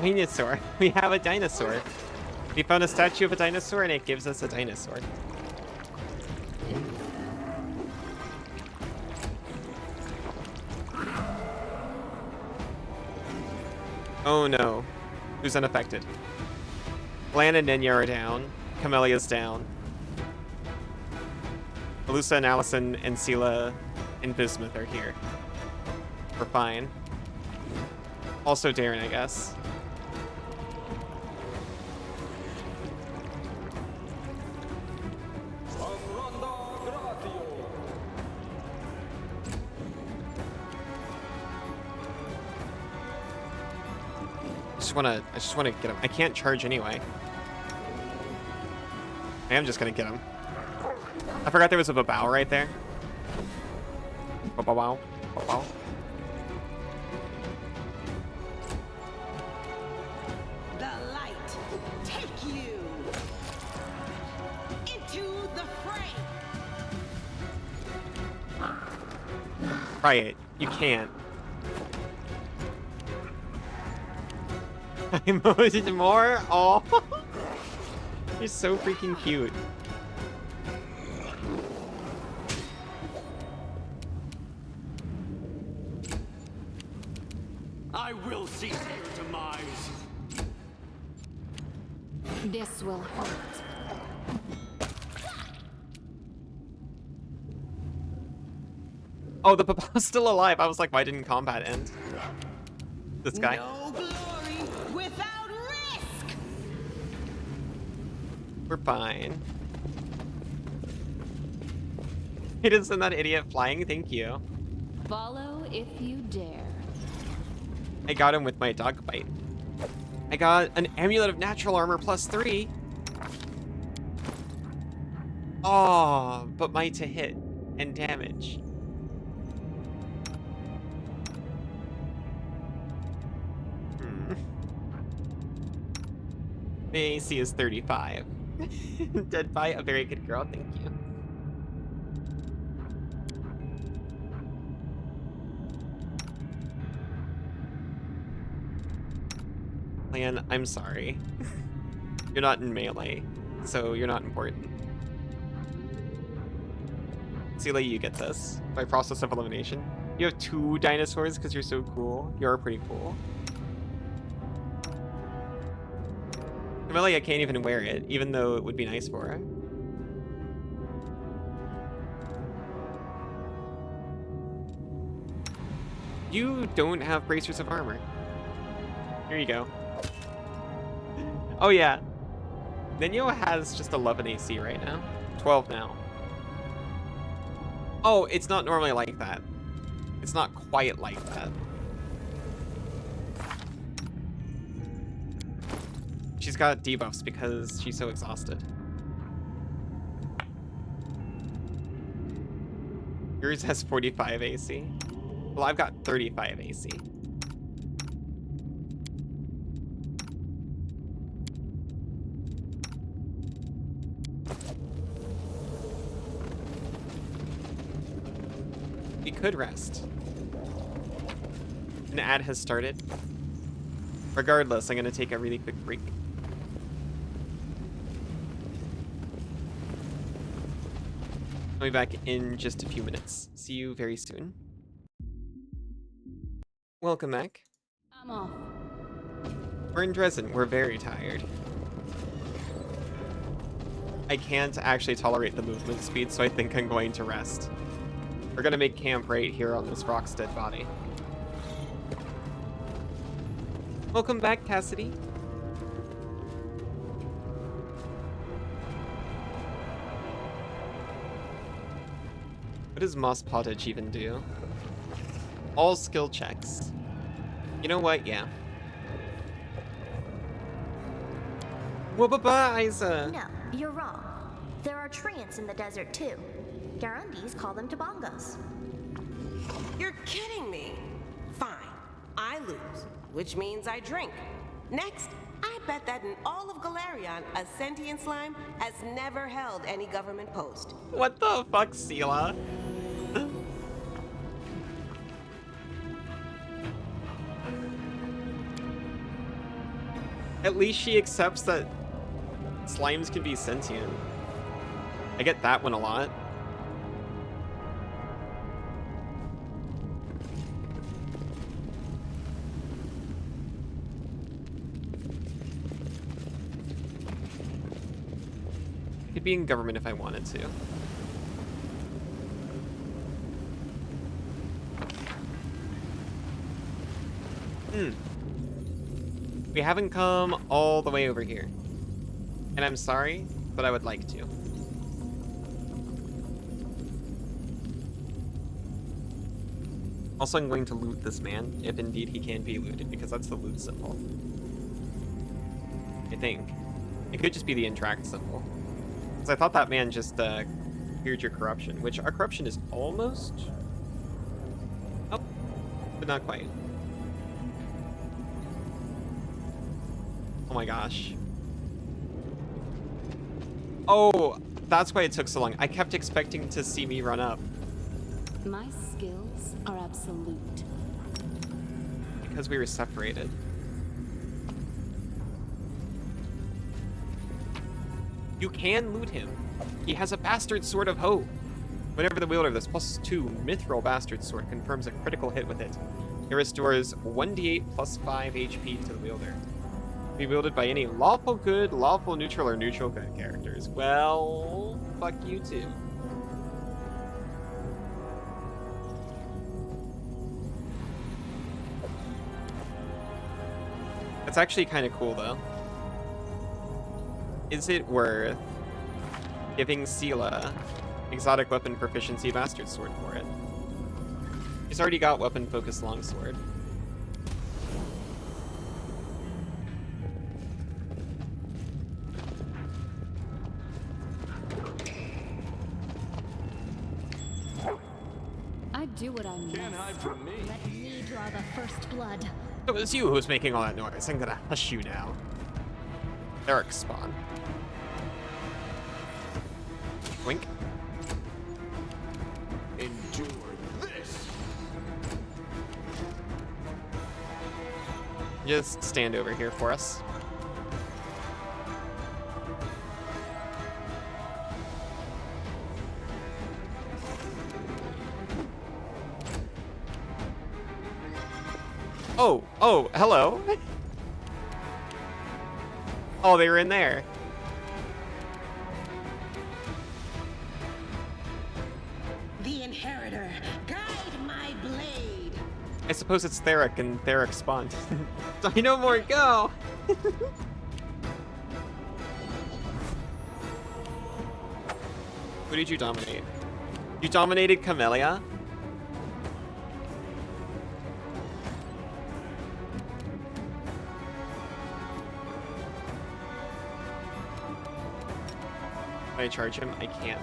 Dinosaur. We have a dinosaur. We found a statue of a dinosaur and it gives us a dinosaur. Oh no. Who's unaffected? Lan and Nenya are down. Camelia's down. Alusa and Allison and Sela and Bismuth are here. We're fine. Also Darren, I guess. just wanna get him. I can't charge anyway. I am just gonna get him. I forgot there was a Babao right there. Babao. Babao. The light take you into the fray. Try it. You can't. I emoted more? Oh. You're so freaking cute. I will see to your demise. This will hurt. Oh, the Papa's still alive. I was like, why didn't combat end? This guy. No glory without risk. We're fine. He didn't send that idiot flying. Thank you. Follow if you dare. I got him with my dog bite. I got an amulet of natural armor +3. Oh, but my to hit and damage. The AC is 35. Dead by a very good girl, thank you. Lan, I'm sorry. You're not in melee, so you're not important. Seela, you get this. By process of elimination. You have 2 dinosaurs because you're so cool. You're pretty cool. Really, I can't even wear it, even though it would be nice for her. You don't have bracers of armor. Here you go. Oh yeah. Nenyo has just 11 AC right now. 12 now. Oh, it's not normally like that. It's not quite like that. She's got debuffs because she's so exhausted. Yours has 45 AC. Well, I've got 35 AC. We could rest. An ad has started. Regardless, I'm gonna take a really quick break. I'll be back in just a few minutes. See you very soon. Welcome back. I'm off. We're in Dresden. We're very tired. I can't actually tolerate the movement speed, so I think I'm going to rest. We're gonna make camp right here on this rock's dead body. Welcome back, Cassidy. What does Moss Pottage even do? All skill checks. You know what? Yeah. Wababa, Isa. No, you're wrong. There are treants in the desert too. Garundis call them tabongos. You're kidding me. Fine, I lose, which means I drink. Next, I bet that in all of Galarion, a sentient slime has never held any government post. What the fuck, Seela? At least she accepts that slimes can be sentient. I get that one a lot. I could be in government if I wanted to. We haven't come all the way over here. And I'm sorry, but I would like to. Also, I'm going to loot this man, if indeed he can be looted, because that's the loot symbol. think. It could just be the interact symbol. Because I thought that man just cleared your corruption, which our corruption is almost... Oh, but not quite. Oh my gosh. Oh, that's why it took so long. I kept expecting to see me run up. My skills are absolute. Because we were separated. You can loot him. He has a bastard sword of hope. Whenever the wielder of this +2 mithril bastard sword confirms a critical hit with it, it restores 1d8 plus 5 HP to the wielder. Be wielded by any lawful good, lawful neutral, or neutral good characters. Well, fuck you too. That's actually kind of cool though. Is it worth giving Sela exotic weapon proficiency bastard sword for it? He's already got weapon focused longsword. I do what I must. Can't hide from me. Let me draw the first blood. So it was you who was making all that noise. I'm gonna hush you now. Eric spawn. Wink. Endure this. Just stand over here for us. Oh, hello. Oh, they were in there. The Inheritor, guide my blade. I suppose it's Theric, and Theric spawned. Dino more, go! Who did you dominate? You dominated Camellia? Can I charge him? I can't.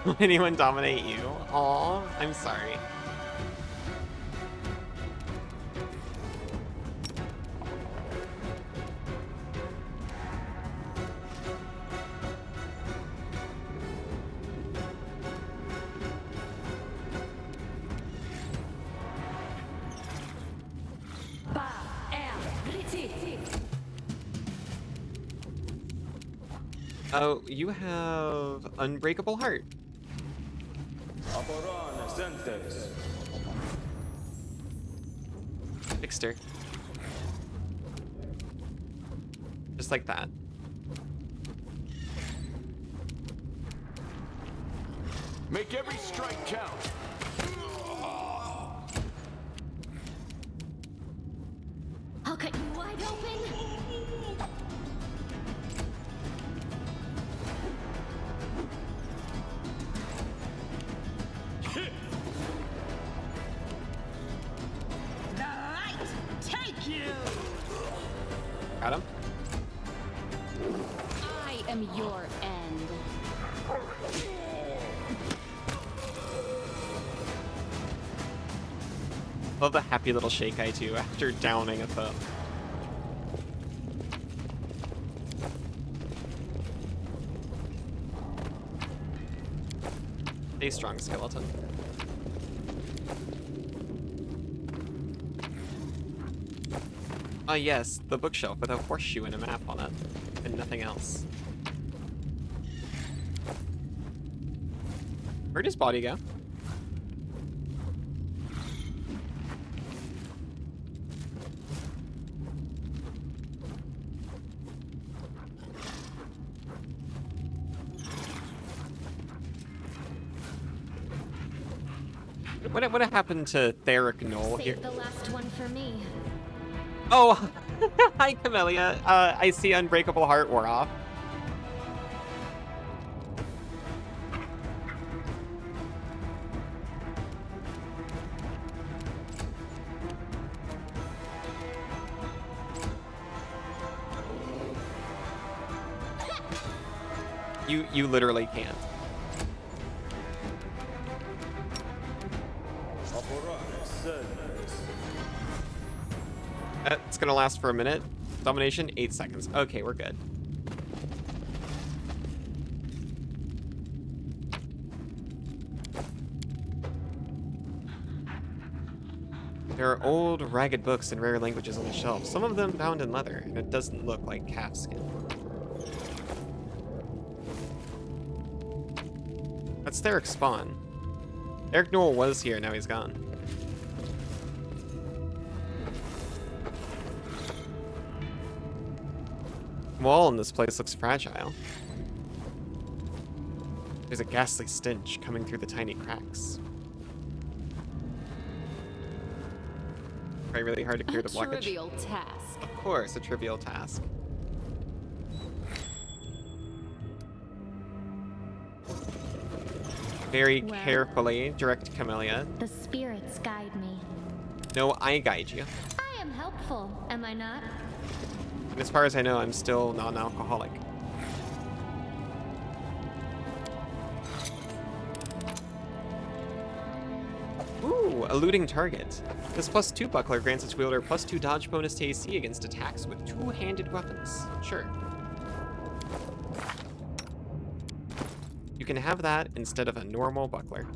Will anyone dominate you? Aw, I'm sorry. Oh, you have Unbreakable Heart. Fixed her. Just like that. Make every strike count. I'll cut you wide open. The light take you. Got him. I am your end. Love the happy little shake I do after downing a foe. Stay strong, skeleton. Ah yes, the bookshelf with a horseshoe and a map on it, and nothing else. Where'd his body go? What happened to Theric Knoll here? Save the last one for me. Oh, hi, Camellia. I see Unbreakable Heart wore off. You literally can't. It's gonna last for a minute. Domination, 8 seconds. Okay, we're good. There are old, ragged books in rare languages on the shelf, some of them bound in leather, and it doesn't look like calf skin. That's Therek's spawn. Eric Newell was here, now he's gone. The wall in this place looks fragile. There's a ghastly stench coming through the tiny cracks. Probably really hard to clear the blockage. Trivial task. Of course, a trivial task. Very Well. carefully direct Camellia. The spirits guide me. No, I guide you. I am helpful, am I not? And as far as I know, I'm still non-alcoholic. Ooh, eluding target. This +2 buckler grants its wielder +2 dodge bonus to AC against attacks with two-handed weapons. Sure. You can have that instead of a normal buckler.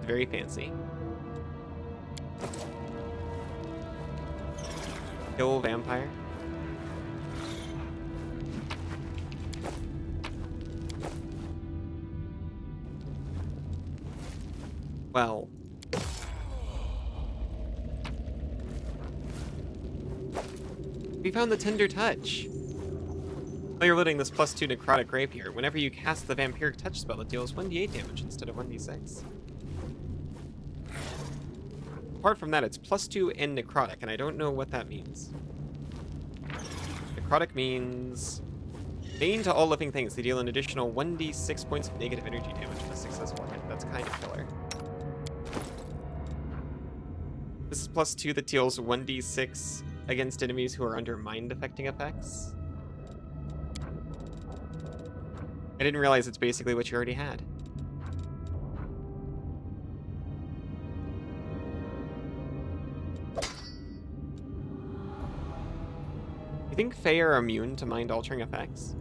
Very fancy. Kill vampire. Well. We found the Tender Touch. While you're loading this +2 necrotic rapier, whenever you cast the vampiric touch spell, it deals 1d8 damage instead of 1d6. Apart from that, it's +2 and necrotic, and I don't know what that means. Necrotic means bane to all living things. They deal an additional 1d6 points of negative energy damage with a successful hit. That's kind of killer. This is +2 that deals 1d6 against enemies who are under mind-affecting effects. I didn't realize it's basically what you already had. You think Fae are immune to mind-altering effects?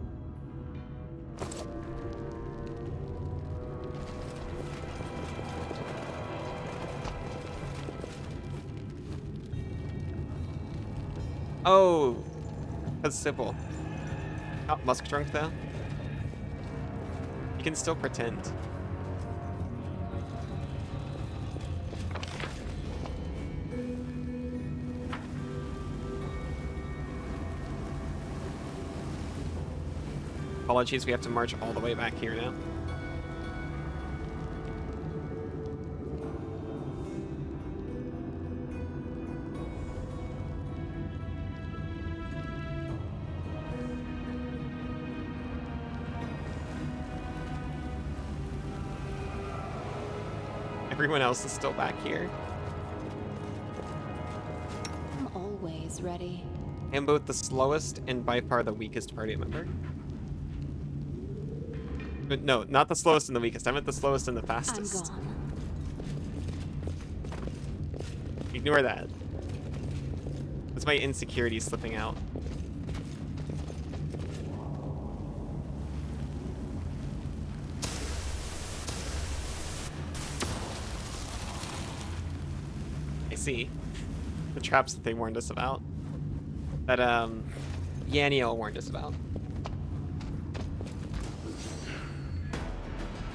Oh, that's Sybil. Not Musk drunk though. You can still pretend. Apologies, we have to march all the way back here now. Everyone else is still back here. I'm always ready. I'm both the slowest and by far the weakest party member. But no, not the slowest and the weakest. I meant the slowest and the I'm fastest. gone. Ignore that. That's my insecurity slipping out. I see. The traps that they warned us about. That, Yaniel warned us about.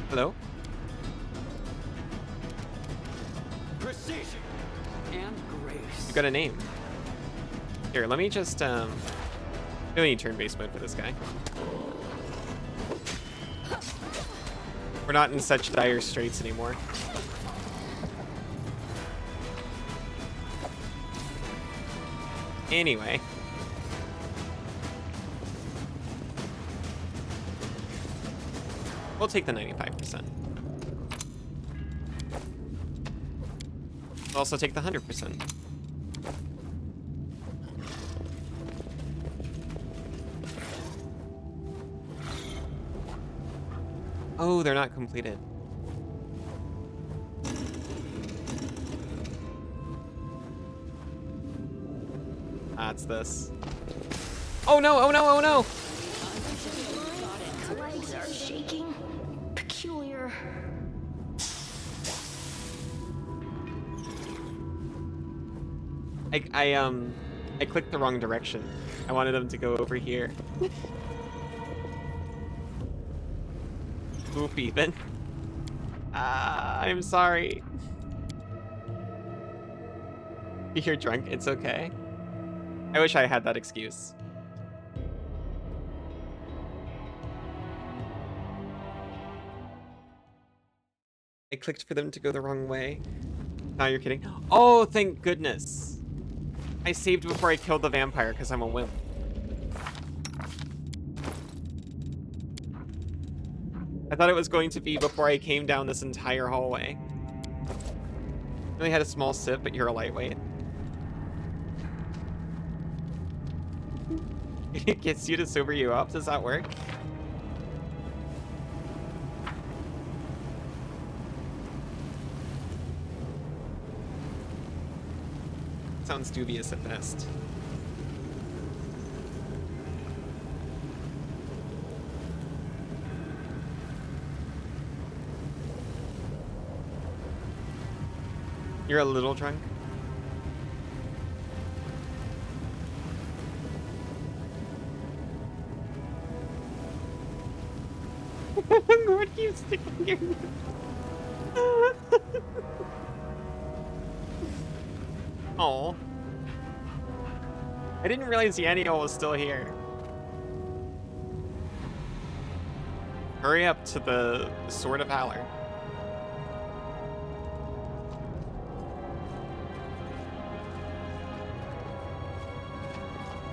Hello? Precision and grace. You got a name. Here, let me just, we don't need turn-based mode for this guy. We're not in such dire straits anymore. Anyway. We'll take the 95%. We'll also take the 100%. Oh, they're not completed. That's this. Oh no, oh no, oh no! His legs are shaking. Peculiar. I clicked the wrong direction. I wanted them to go over here. Oop, Ethan. I'm sorry. You're drunk, it's okay. I wish I had that excuse. I clicked for them to go the wrong way. Now you're kidding. Oh, thank goodness. I saved before I killed the vampire because I'm a wimp. I thought it was going to be before I came down this entire hallway. I only had a small sip, but you're a lightweight. It gets you to sober you up? Does that work? Sounds dubious at best. You're a little drunk? What keeps sticking your Oh. I didn't realize Yaniel was still here. Hurry up to the Sword of Valor.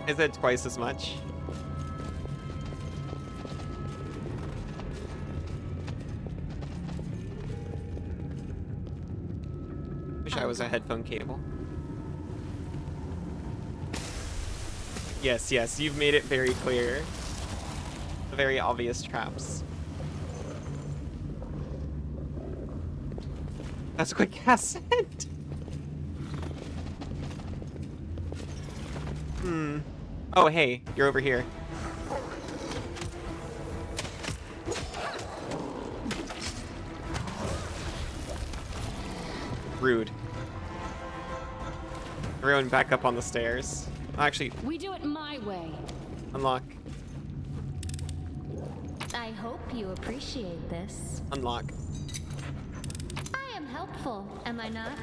Is it twice as much? Wish I was a headphone cable. Yes, yes, you've made it very clear. The very obvious traps. That's what Cass said. Oh, hey, you're over here. Rude. Everyone back up on the stairs. Actually, We do it my way. unlock. I hope you appreciate this. Unlock. I am helpful, am I not?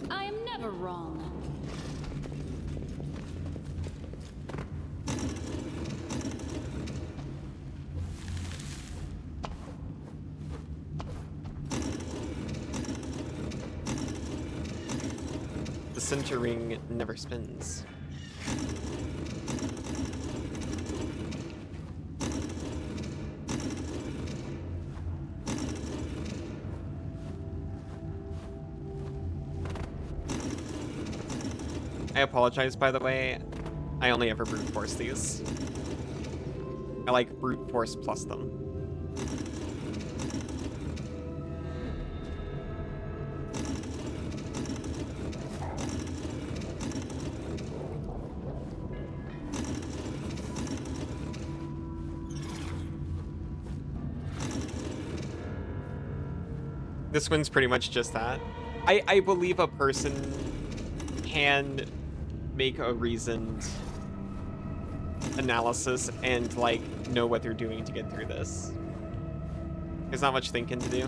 I am never wrong. The center ring never spins. I apologize, by the way. I only ever brute force these. I like brute force plus them. This one's pretty much just that. I believe a person can make a reasoned analysis and, like, know what they're doing to get through this. There's not much thinking to do.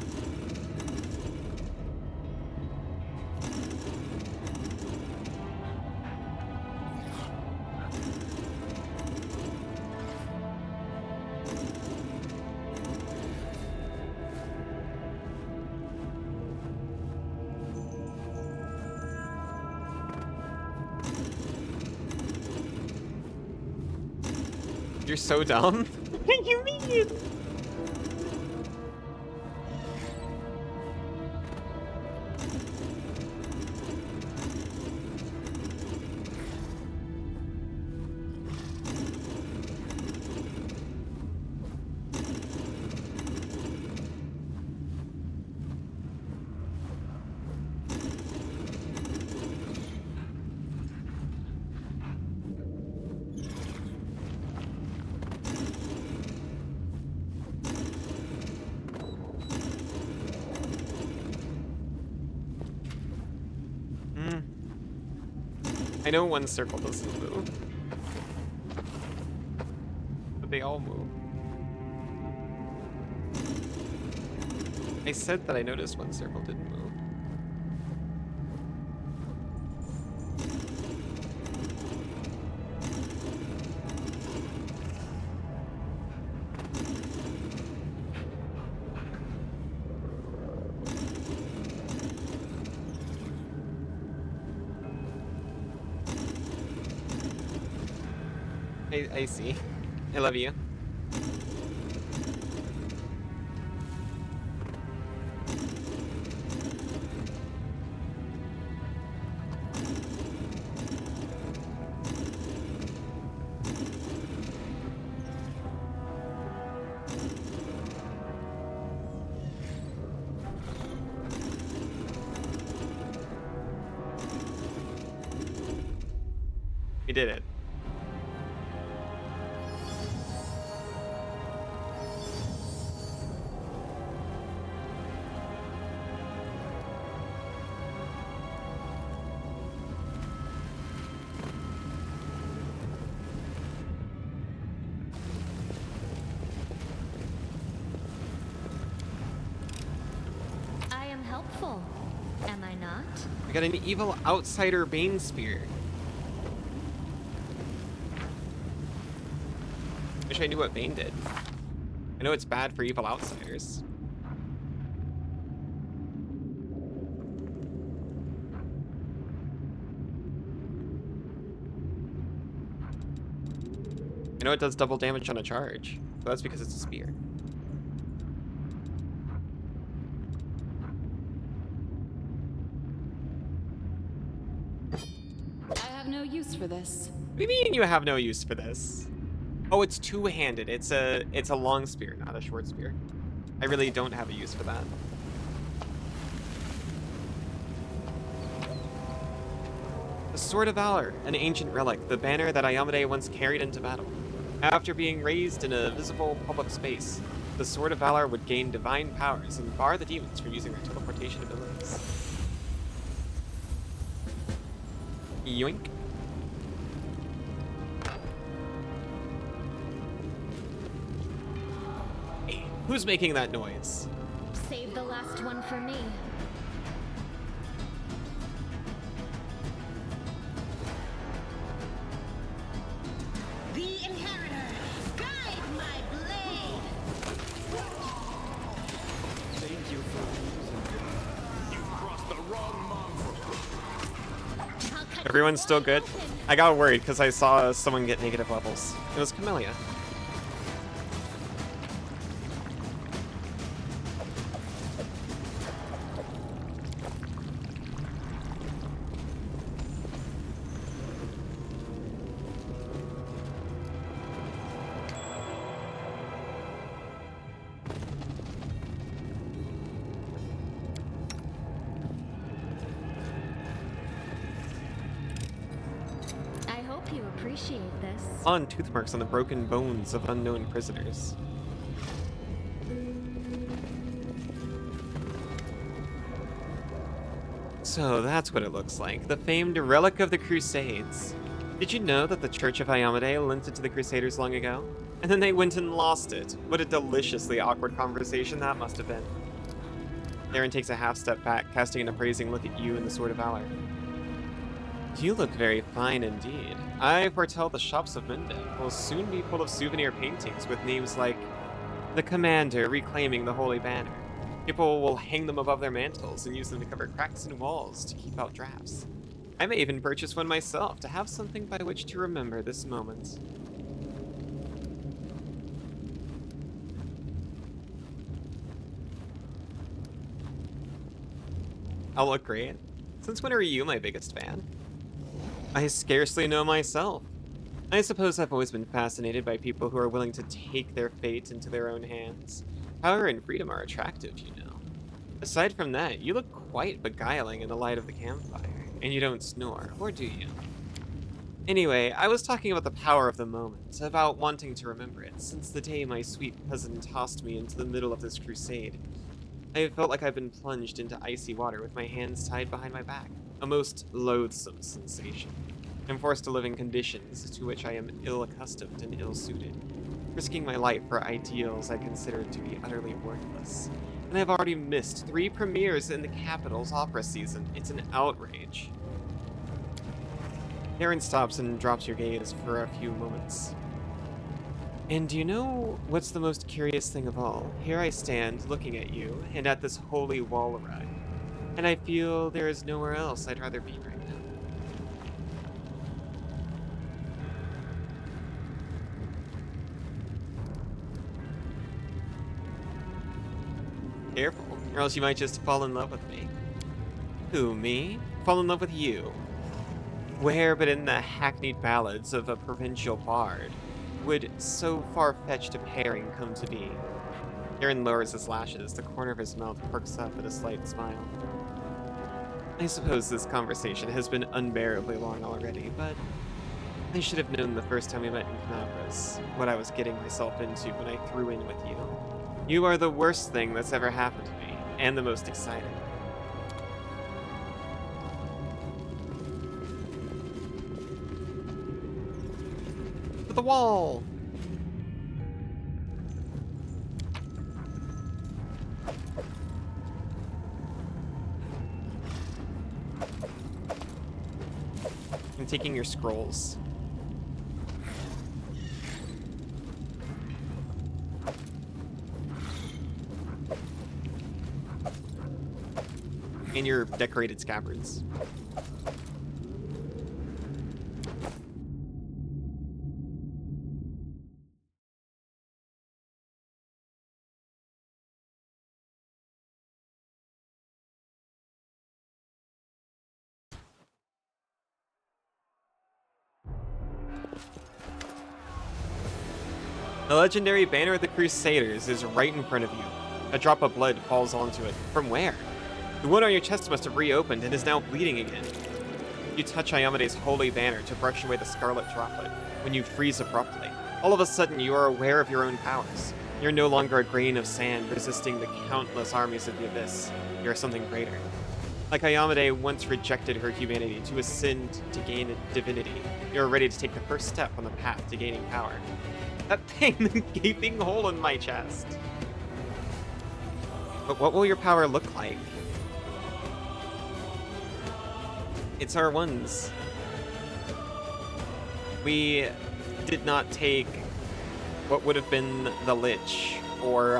You're so dumb. What do you mean? I know one circle doesn't move. But they all move. I said that I noticed one circle didn't move. I see. I love you. We did it. I am helpful, am I not? I got an evil outsider Bane Spear. Wish I knew what Bane did. I know it's bad for evil outsiders. I know it does double damage on a charge, but that's because it's a spear. I have no use for this. What do you mean you have no use for this? Oh, it's two-handed. It's a long spear, not a short spear. I really don't have a use for that. The Sword of Valor, an ancient relic, the banner that Ayamade once carried into battle. After being raised in a visible public space, the Sword of Valor would gain divine powers and bar the demons from using their teleportation abilities. Yoink. Hey, who's making that noise? Save the last one for me. The Inheritor, guide my blade! Thank you for using. You crossed the wrong mongrel. Everyone's still good? I got worried because I saw someone get negative levels. It was Camellia. I hope you appreciate this. On tooth marks on the broken bones of unknown prisoners. So that's what it looks like. The famed relic of the Crusades. Did you know that the Church of Ayamade lent it to the Crusaders long ago? And then they went and lost it. What a deliciously awkward conversation that must have been. Aaron takes a half step back, casting an appraising look at you and the Sword of Valor. You look very fine indeed. I foretell the shops of Mende will soon be full of souvenir paintings with names like the Commander reclaiming the Holy Banner. People will hang them above their mantles and use them to cover cracks in walls to keep out drafts. I may even purchase one myself to have something by which to remember this moment. I'll look great. Since when are you my biggest fan? I scarcely know myself. I suppose I've always been fascinated by people who are willing to take their fate into their own hands. Power and freedom are attractive, you know. Aside from that, you look quite beguiling in the light of the campfire, and you don't snore, or do you? Anyway, I was talking about the power of the moment, about wanting to remember it, since the day my sweet cousin tossed me into the middle of this crusade. I have felt like I've been plunged into icy water with my hands tied behind my back, a most loathsome sensation. I'm forced to live in conditions to which I am ill-accustomed and ill-suited, risking my life for ideals I consider to be utterly worthless. And I've already missed 3 premieres in the capital's opera season. It's an outrage. Aaron stops and drops your gaze for a few moments. And do you know what's the most curious thing of all? Here I stand, looking at you, and at this holy wall ride. And I feel there is nowhere else I'd rather be right now. Careful, or else you might just fall in love with me. Who, me? Fall in love with you. Where but in the hackneyed ballads of a provincial bard would so far-fetched a pairing come to be? Aaron lowers his lashes, the corner of his mouth perks up at a slight smile. I suppose this conversation has been unbearably long already, but I should have known the first time we met in Canabras what I was getting myself into when I threw in with you. You are the worst thing that's ever happened to me, and the most exciting. To the wall! I'm taking your scrolls. And your decorated scabbards. The legendary banner of the Crusaders is right in front of you. A drop of blood falls onto it. From where? The wound on your chest must have reopened and is now bleeding again. You touch Iomede's holy banner to brush away the scarlet droplet when you freeze abruptly. All of a sudden, you are aware of your own powers. You're no longer a grain of sand resisting the countless armies of the Abyss. You're something greater. Like Iomede once rejected her humanity to ascend to gain divinity, you're ready to take the first step on the path to gaining power. That thing, the gaping hole in my chest. But what will your power look like? It's our ones. We did not take what would have been the Lich, or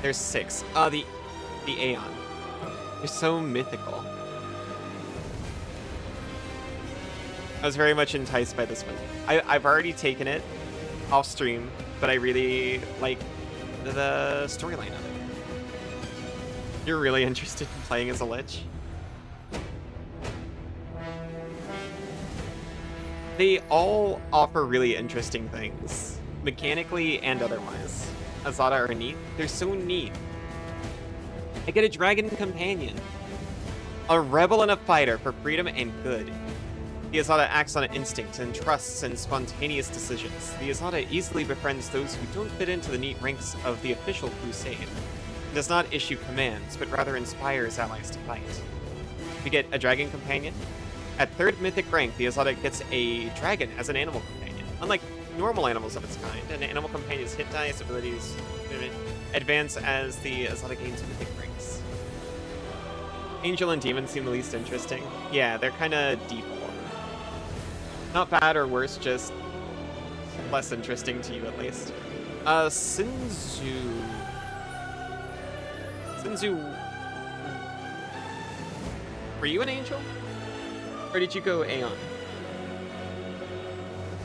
there's 6. The Aeon. They're so mythical. I was very much enticed by this one. I've already taken it off stream, but I really like the storyline of it. You're really interested in playing as a Lich? They all offer really interesting things, mechanically and otherwise. Azada or Neath, they're so neat. I get a dragon companion, a rebel and a fighter for freedom and good. The Azada acts on instinct and trusts in spontaneous decisions. The Azada easily befriends those who don't fit into the neat ranks of the official crusade. It does not issue commands, but rather inspires allies to fight. We get a dragon companion. At 3rd mythic rank, the Azada gets a dragon as an animal companion. Unlike normal animals of its kind, an animal companion's hit dice, abilities, advance as the Azada gains mythic ranks. Angel and Demon seem the least interesting. Yeah, they're kind of default. Not bad or worse, just less interesting to you at least. Sinzu. Were you an angel? Or did you go Aeon?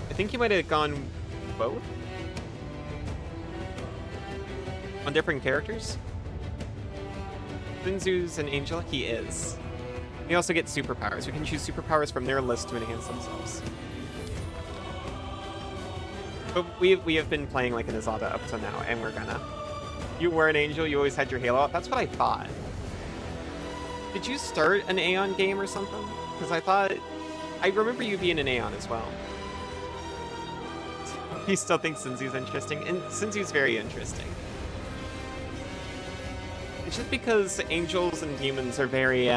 I think you might have gone both? On different characters? Sinzu's an angel? He is. We also get superpowers. We can choose superpowers from their list to enhance themselves. But we have been playing like an Azada up to now, and we're gonna. You were an angel, you always had your halo out. That's what I thought. Did you start an Aeon game or something? Because I remember you being an Aeon as well. He still thinks Sinzu's interesting, and Sinzu's very interesting. It's just because angels and demons are very,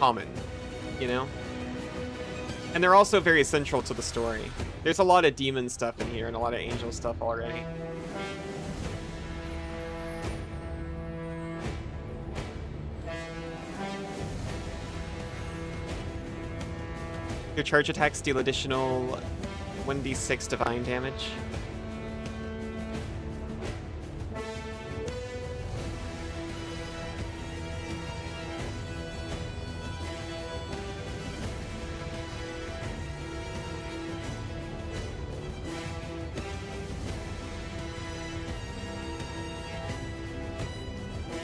common, you know? And they're also very central to the story. There's a lot of demon stuff in here and a lot of angel stuff already. Your charge attacks deal additional 1d6 divine damage.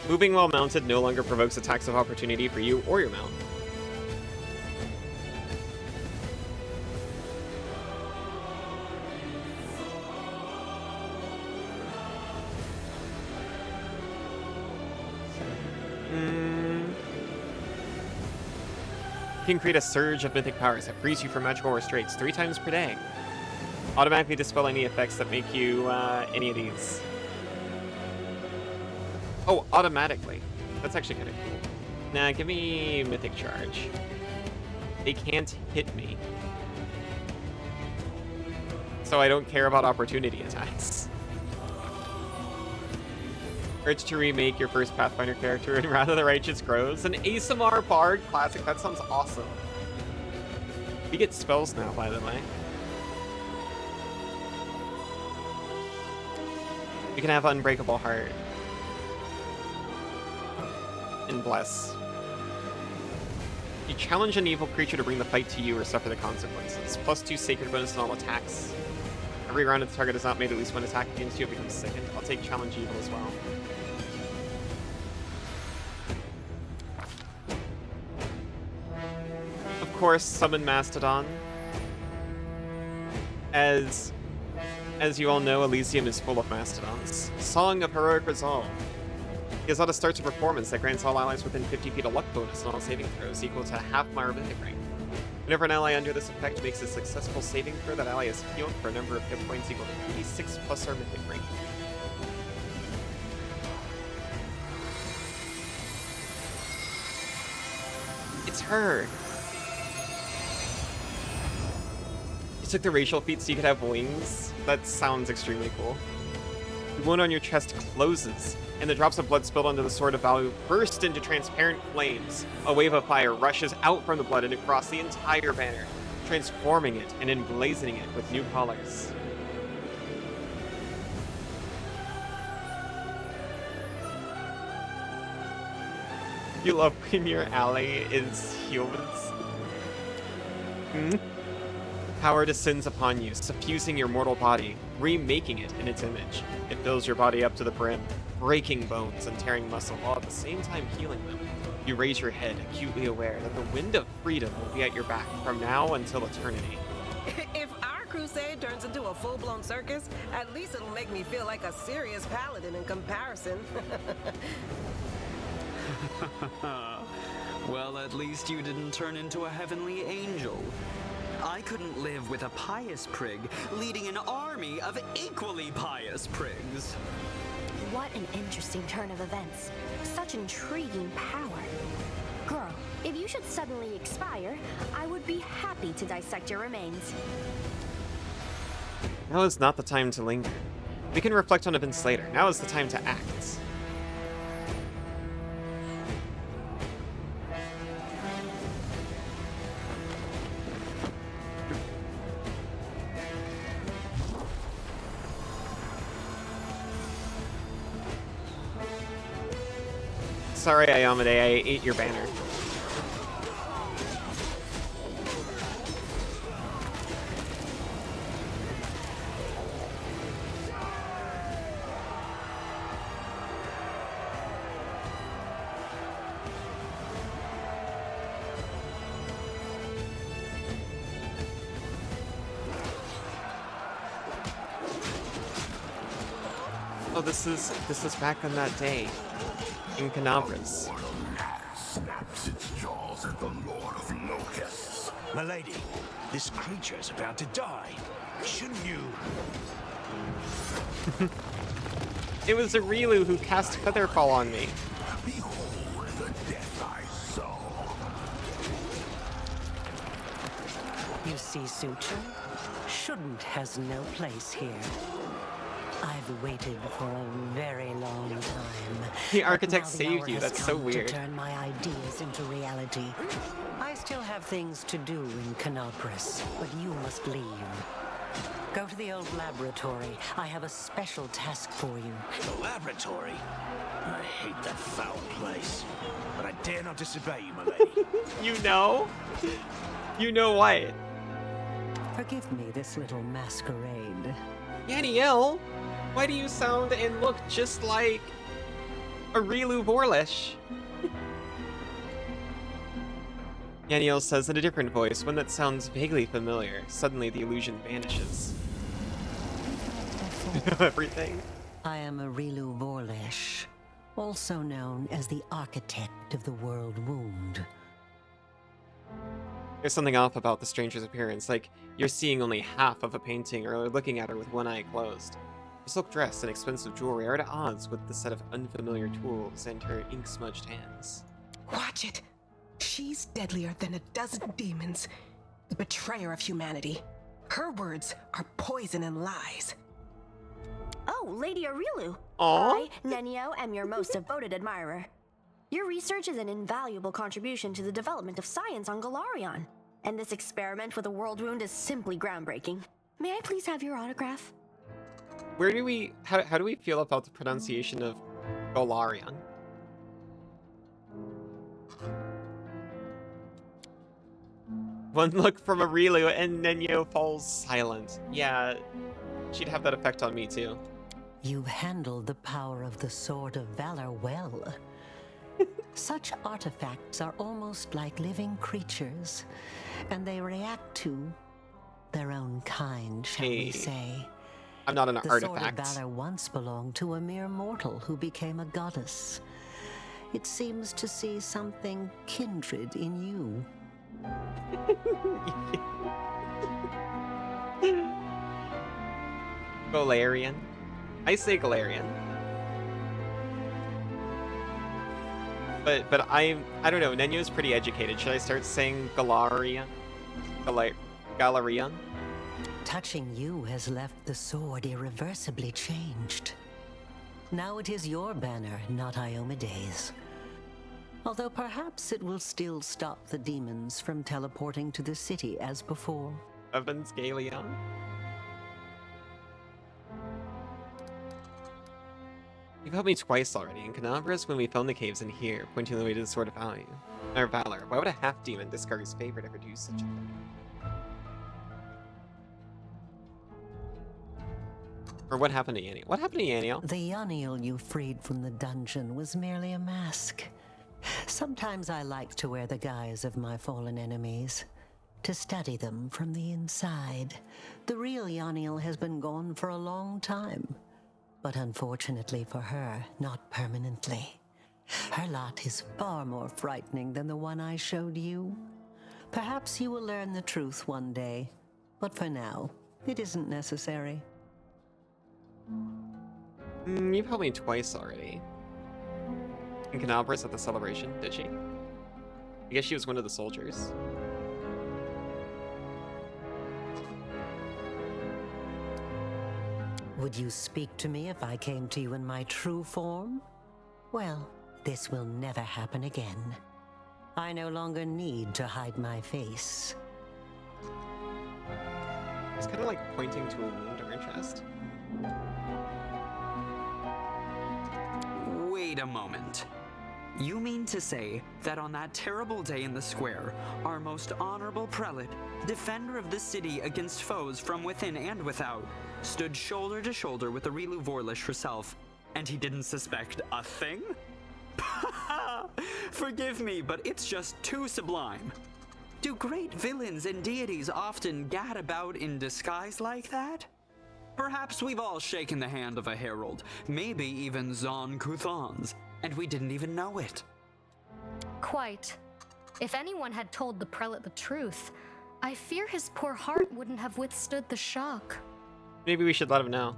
Moving while mounted no longer provokes attacks of opportunity for you or your mount. You can create a surge of mythic powers that frees you from magical restraints 3 times per day. Automatically dispel any effects that make you any of these. Oh, automatically. That's actually kind of cool. Nah, give me Mythic Charge. They can't hit me. So I don't care about opportunity attacks. Urge to remake your first Pathfinder character in Wrath of the Righteous Crows. An ASMR Bard classic. That sounds awesome. We get spells now, by the way. We can have Unbreakable Heart. And Bless. You challenge an evil creature to bring the fight to you or suffer the consequences. +2 sacred bonus on all attacks. Every round if the target has not made at least one attack against you, it becomes sickened. I'll take challenge evil as well. Of course, summon Mastodon. As you all know, Elysium is full of Mastodons. Song of Heroic Resolve. Azada starts a performance that grants all allies within 50 feet a luck bonus on all saving throws equal to half my mythic rank. Whenever an ally under this effect makes a successful saving throw, that ally is healed for a number of hit points equal to 86 plus our mythic rank. It's her! You took the racial feat so you could have wings? That sounds extremely cool. The wound on your chest closes, and the drops of blood spilled onto the Sword of Value burst into transparent flames. A wave of fire rushes out from the blood and across the entire banner, transforming it and emblazoning it with new colors. You love when your ally is humans? Hmm? Power descends upon you, suffusing your mortal body, remaking it in its image. It fills your body up to the brim, breaking bones and tearing muscle, while at the same time healing them. You raise your head, acutely aware that the wind of freedom will be at your back from now until eternity. If our crusade turns into a full-blown circus, at least it'll make me feel like a serious paladin in comparison. Well, at least you didn't turn into a heavenly angel. I couldn't live with a pious prig leading an army of equally pious prigs. What an interesting turn of events. Such intriguing power. Girl, if you should suddenly expire, I would be happy to dissect your remains. Now is not the time to linger. We can reflect on events later. Now is the time to act. Sorry, Ayamade, I ate your banner. Oh, this is back on that day in Canabras. Snaps its jaws at the Lord of Locusts. Milady, this creature's about to die. Shouldn't you? It was a Rilu who cast Featherfall on me. Behold the death I saw. You see, Suture? Shouldn't has no place here. I've waited for a very long time. The architect but now the saved hour you. has That's so come weird. To turn my ideas into reality. I still have things to do in Canopus, but you must leave. Go to the old laboratory. I have a special task for you. The laboratory? I hate that foul place. But I dare not disobey you, milady. You know? You know what? Forgive me this little masquerade. Yaniel, why do you sound and look just like a Rilu Vorlish? Yaniel says in a different voice, one that sounds vaguely familiar. Suddenly the illusion vanishes. Everything. I am a Rilu Vorlish, also known as the architect of the world wound. There's something off about the stranger's appearance, like you're seeing only half of a painting or looking at her with one eye closed. Her silk dress and expensive jewelry are at odds with the set of unfamiliar tools and her ink-smudged hands. Watch it. She's deadlier than a dozen demons. The betrayer of humanity. Her words are poison and lies. Oh, Lady Arilu. Aw. I, Nenio, am your most devoted admirer. Your research is an invaluable contribution to the development of science on Galarion. And this experiment with a world wound is simply groundbreaking. May I please have your autograph? Where do we... How do we feel about the pronunciation of Golarion? One look from a Rilu and Nenyo falls silent. Yeah, she'd have that effect on me too. You've handled the power of the Sword of Valor well. Such artifacts are almost like living creatures, and they react to their own kind, shall we Hey, say. I'm not an The artifact. Sword of Valor once belonged to a mere mortal who became a goddess. It seems to see something kindred in you. Galarian. I say Galarian. But I don't know, Nenyo's pretty educated. Should I start saying Galarian? Galarian? Touching you has left the sword irreversibly changed. Now it is your banner, not Iomede's. Although perhaps it will still stop the demons from teleporting to the city as before. Evans Galeon? You've helped me twice already, in Canabras when we found the caves, and here, pointing the way to the Sword of Valor. Why would a half-demon discard his favorite ever do such a thing? Or what happened to Yaniel? What happened to Yaniel? The Yaniel you freed from the dungeon was merely a mask. Sometimes I like to wear the guise of my fallen enemies, to study them from the inside. The real Yaniel has been gone for a long time, but unfortunately for her, not permanently. Her lot is far more frightening than the one I showed you. Perhaps you will learn the truth one day, but for now, it isn't necessary. You've helped me twice already. In Canabras at the celebration, did she? I guess she was one of the soldiers. Would you speak to me if I came to you in my true form? Well, this will never happen again. I no longer need to hide my face. It's kind of like pointing to a wound or interest. Wait a moment. You mean to say that on that terrible day in the square, our most honorable prelate, defender of the city against foes from within and without, stood shoulder to shoulder with the Rilu Vorlish herself, and he didn't suspect a thing? Forgive me, but it's just too sublime. Do great villains and deities often gad about in disguise like that? Perhaps we've all shaken the hand of a herald, maybe even Zon Kuthan's, and we didn't even know it. Quite. If anyone had told the prelate the truth, I fear his poor heart wouldn't have withstood the shock. Maybe we should let him know.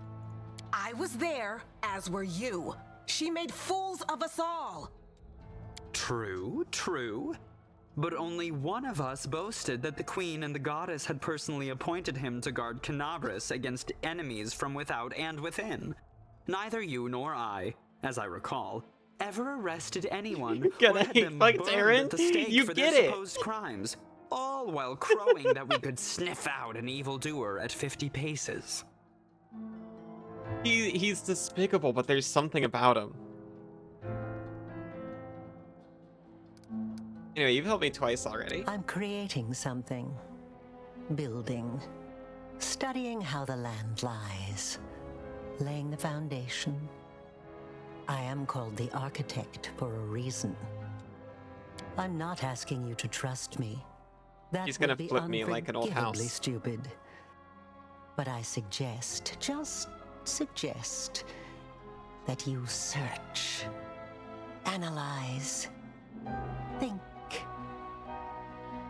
I was there, as were you. She made fools of us all. True, true. But only one of us boasted that the queen and the goddess had personally appointed him to guard Canabris against enemies from without and within. Neither you nor I, as I recall, ever arrested anyone Get or it? had them Like, burned Aaron, at the stake you for get their it. supposed crimes, all while crowing that we could sniff out an evildoer at 50 paces. He's despicable, but there's something about him. Anyway, you've helped me twice already. I'm creating something. Building. Studying how the land lies. Laying the foundation. I am called the architect for a reason. I'm not asking you to trust me. That He's gonna would be flip me like an old unforgivably house. stupid. But I suggest, just suggest, that you search, analyze, think.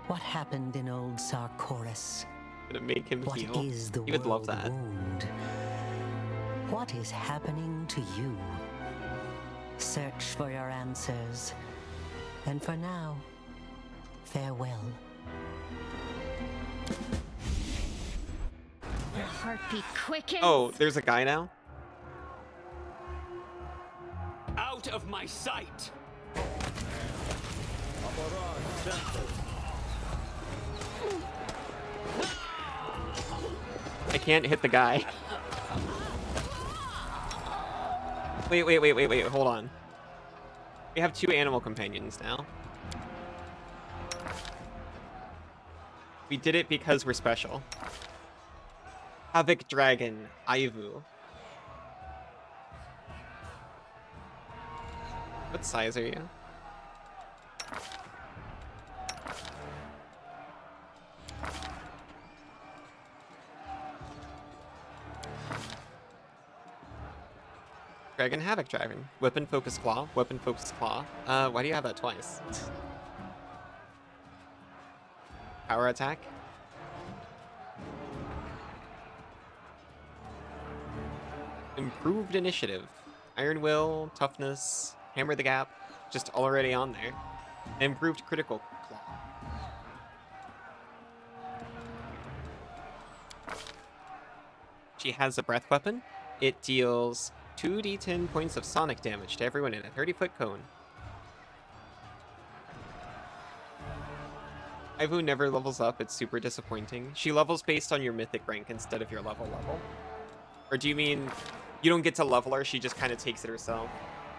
What happened in old Sarkoris? I'm gonna make him What heal. is the He would love world that. wound? What is happening to you? Search for your answers. And for now, farewell. Your heartbeat quickens. Oh, there's a guy now? Out of my sight! I can't hit the guy. Wait, hold on. We have 2 animal companions now. We did it because we're special. Havoc Dragon, Aivu. What size are you? Dragon, Havoc Dragon. Weapon Focus Claw, Weapon Focus Claw. Why do you have that twice? Power Attack. Improved Initiative. Iron Will, Toughness, Hammer the Gap. Just already on there. Improved Critical Claw. She has a Breath Weapon. It deals 2d10 points of sonic damage to everyone in a 30-foot cone. Aivu never levels up, it's super disappointing. She levels based on your mythic rank instead of your level. Or do you mean you don't get to level her, she just kind of takes it herself?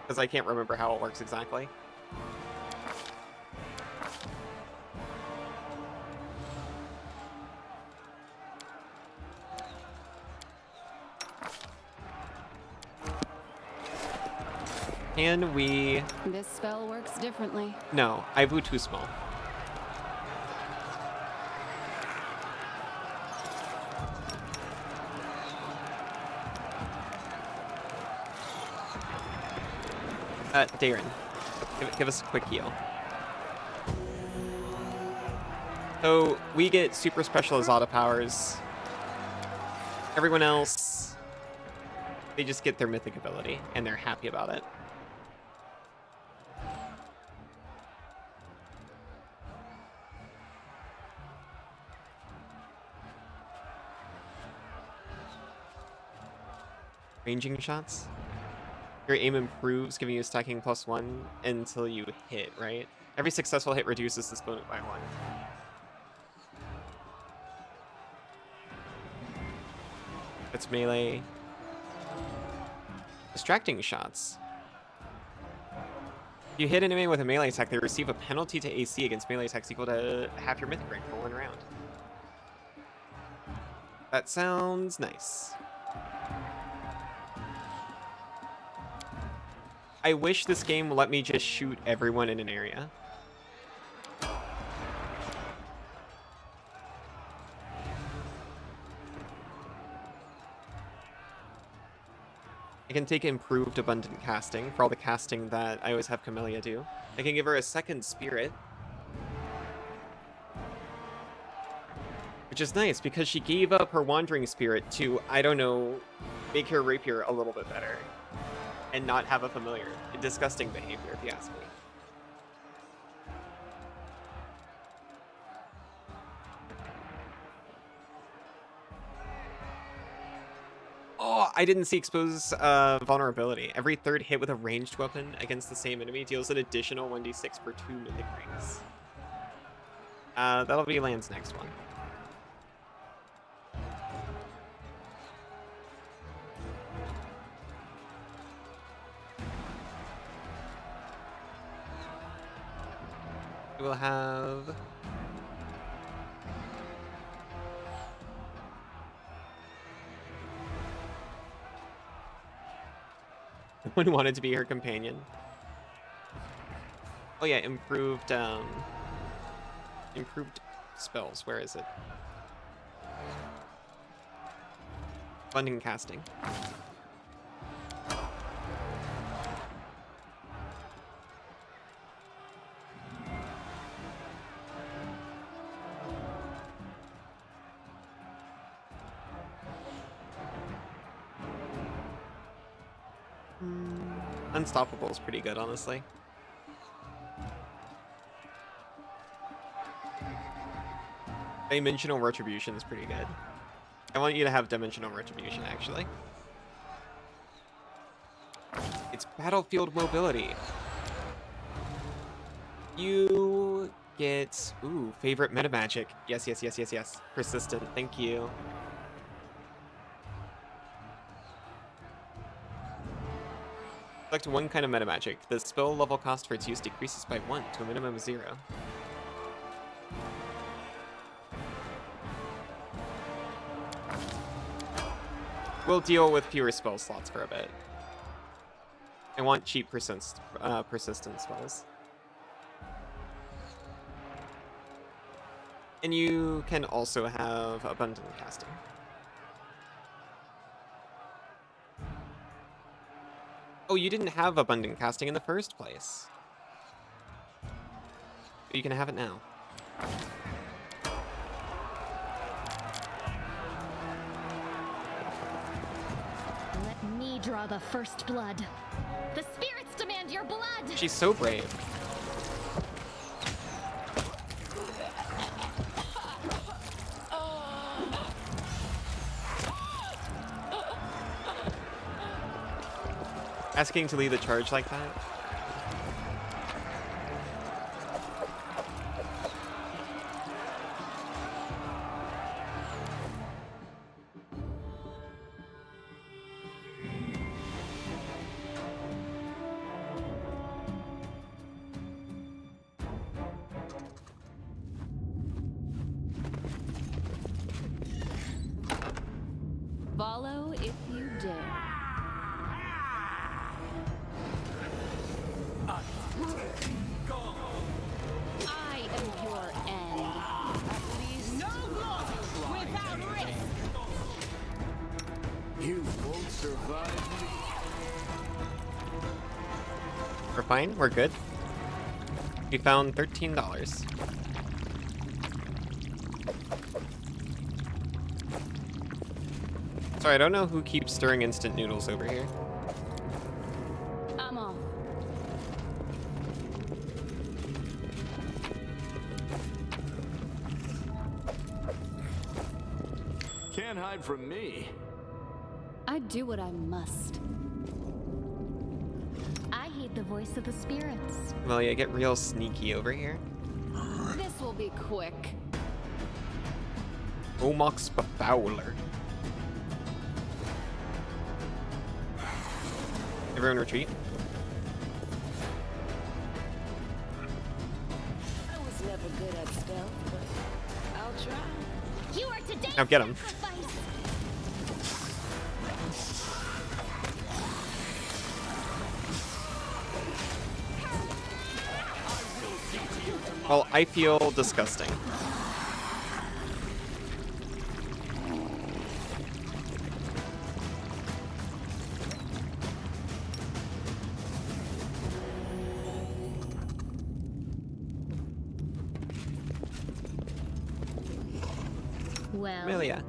Because I can't remember how it works exactly. Can we... This spell works differently. No, Aivu too small. Darren, give us a quick heal. So, we get super special Azada powers. Everyone else, they just get their mythic ability, and they're happy about it. Ranging shots? Your aim improves, giving you stacking +1 until you hit, right? Every successful hit reduces this bonus by 1. That's melee. Distracting shots. If you hit an enemy with a melee attack, they receive a penalty to AC against melee attacks equal to half your mythic rank for 1 round. That sounds nice. I wish this game would let me just shoot everyone in an area. I can take improved abundant casting for all the casting that I always have Camellia do. I can give her a second spirit. Which is nice, because she gave up her wandering spirit to, I don't know, make her rapier a little bit better. And not have a familiar. A disgusting behavior, if you ask me. Oh, I didn't see expose vulnerability. Every third hit with a ranged weapon against the same enemy deals an additional 1d6 for 2 mythic rings. That'll be Land's next one. We'll have... No one wanted to be her companion. Oh yeah, improved spells. Where is it? Abundant casting. Unstoppable is pretty good, honestly. Dimensional Retribution is pretty good. I want you to have Dimensional Retribution, actually. It's Battlefield Mobility. You get... Ooh, favorite meta magic. Yes, yes, yes, yes, yes. Persistent, thank you. Select one kind of meta magic. The spell level cost for its use decreases by 1 to a minimum of 0. We'll deal with fewer spell slots for a bit. I want cheap persistent spells. And you can also have abundant casting. Oh, you didn't have abundant casting in the first place. But you can have it now. Let me draw the first blood. The spirits demand your blood! She's so brave. Asking to lead the charge like that? Follow if you dare. I am your end. No loss without risk. You won't survive me. We're fine? We're good? We found $13. Sorry, I don't know who keeps stirring instant noodles over here. I'm off. Can't hide from me. I do what I must. I heed the voice of the spirits. Well, yeah, get real sneaky over here. This will be quick. Omox Befouler. Everyone retreat. I was never good at stealth, but I'll try. You are today's Now get him. sacrifice. Well, I feel disgusting. Well, Amelia.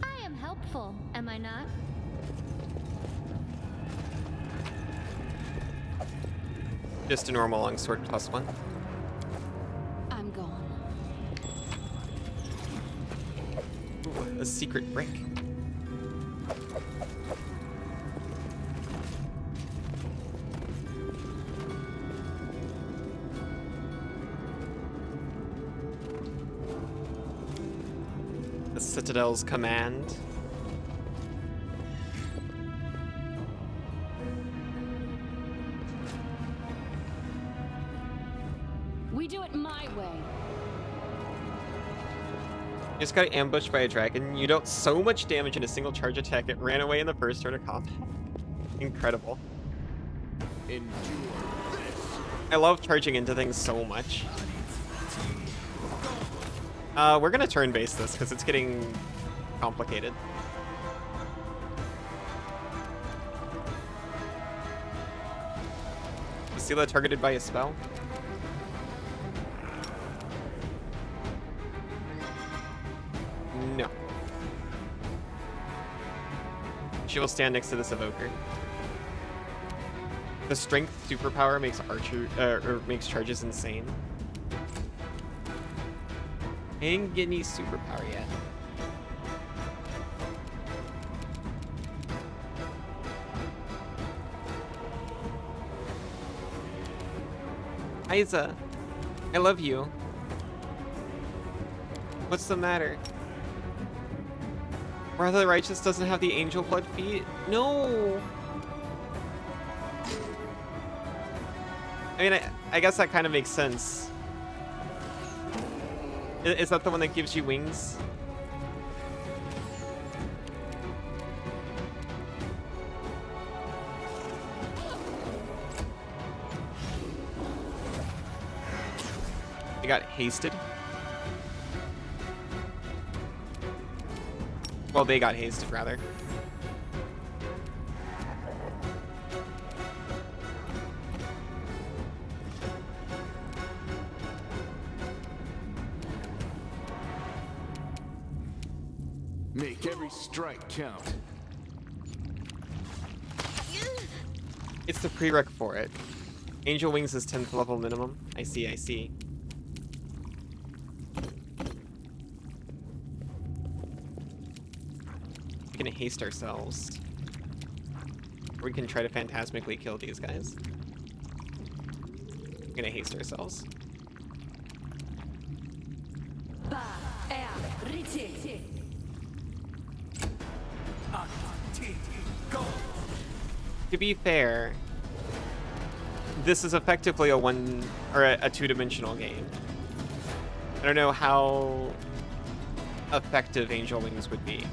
I am helpful, am I not? Just a normal longsword +1. I'm gone. Ooh, a secret brick. The Citadel's command. We do it my way. You just got ambushed by a dragon. You dealt so much damage in a single charge attack, it ran away in the first turn of combat. Incredible. I love charging into things so much. We're gonna turn-base this because it's getting complicated. Is Sela targeted by a spell? No. She will stand next to this evoker. The strength superpower makes makes charges insane. Ain't get any superpower yet. Aiza, I love you. What's the matter? Wrath of the Righteous doesn't have the angel blood feet? No! I mean, I guess that kind of makes sense. Is that the one that gives you wings? They got hasted. Well, they got hasted, rather. Make every strike count. It's the prereq for it. Angel Wings is 10th level minimum. I see, I see. We can haste ourselves. Or we can try to phantasmically kill these guys. We're gonna haste ourselves. To be fair, this is effectively a a two-dimensional game. I don't know how effective Angel Wings would be.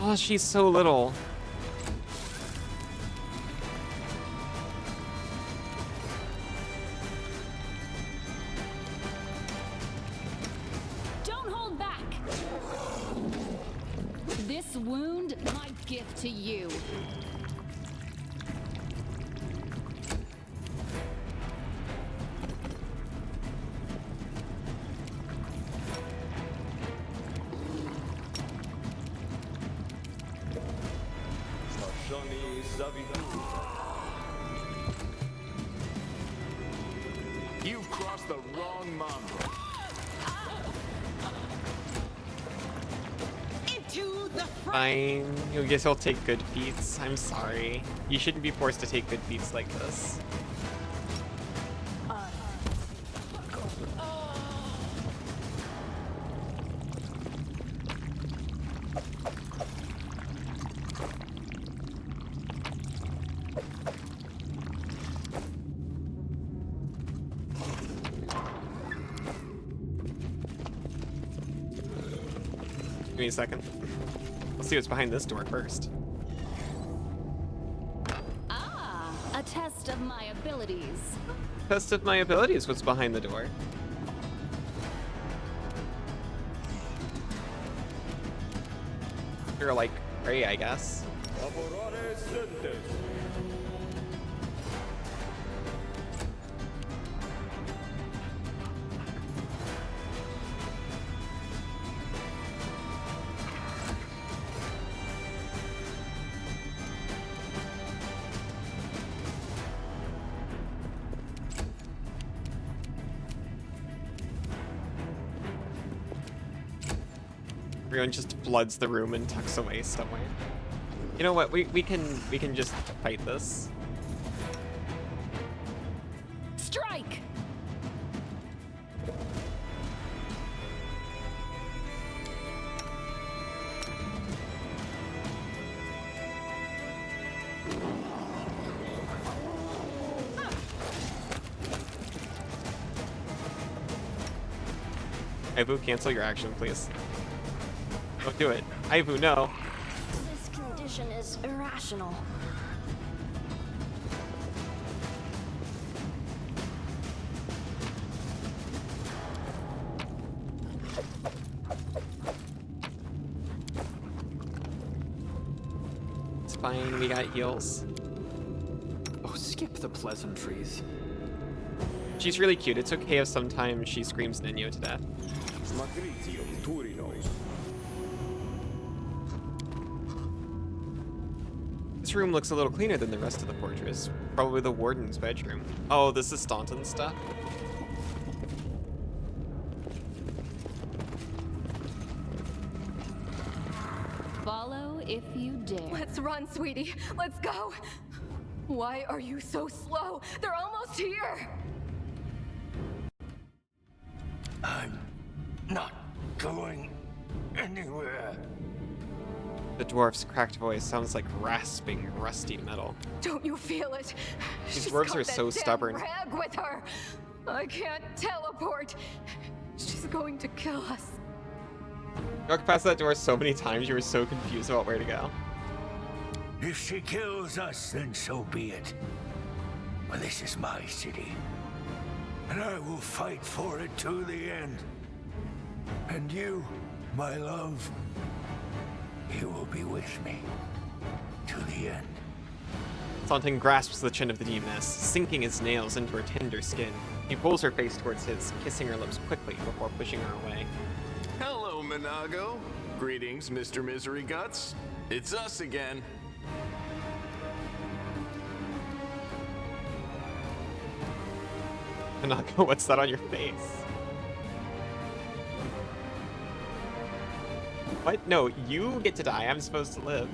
Oh, she's so little. Don't hold back. This wound, my gift to you. You've crossed the wrong mongrel. Fine. You guess I'll take good feats. I'm sorry. You shouldn't be forced to take good feats like this. Give me a second. Let's see what's behind this door first. Ah, a test of my abilities. Test of my abilities, what's behind the door? You're like prey, I guess. Well, Laborare sentes. Everyone just floods the room and tucks away somewhere. You know what? We can just fight this. Strike! Ivu, cancel your action, please. Don't do it. Ivu, no. This condition is irrational. It's fine, we got heals. Oh, skip the pleasantries. She's really cute. It's okay if sometimes she screams Ninyo to death. Matricium Turinos. This room looks a little cleaner than the rest of the fortress. Probably the warden's bedroom. Oh, this is Staunton's stuff? Follow if you dare. Let's run, sweetie. Let's go. Why are you so slow? They're almost here. I'm not going anywhere. The dwarf's cracked voice sounds like rasping, rusty metal. Don't you feel it? These She's dwarves got are that so damn stubborn. Rag with her. I can't teleport. She's going to kill us. You walked past that door so many times, you were so confused about where to go. If she kills us, then so be it. But this is my city, and I will fight for it to the end. And you, my love, you will be with me to the end. Staunton grasps the chin of the demoness, sinking his nails into her tender skin. He pulls her face towards his, kissing her lips quickly before pushing her away. Hello, Minago. Greetings, Mr. Misery Guts. It's us again. Hanako, what's that on your face? What? No, you get to die. I'm supposed to live.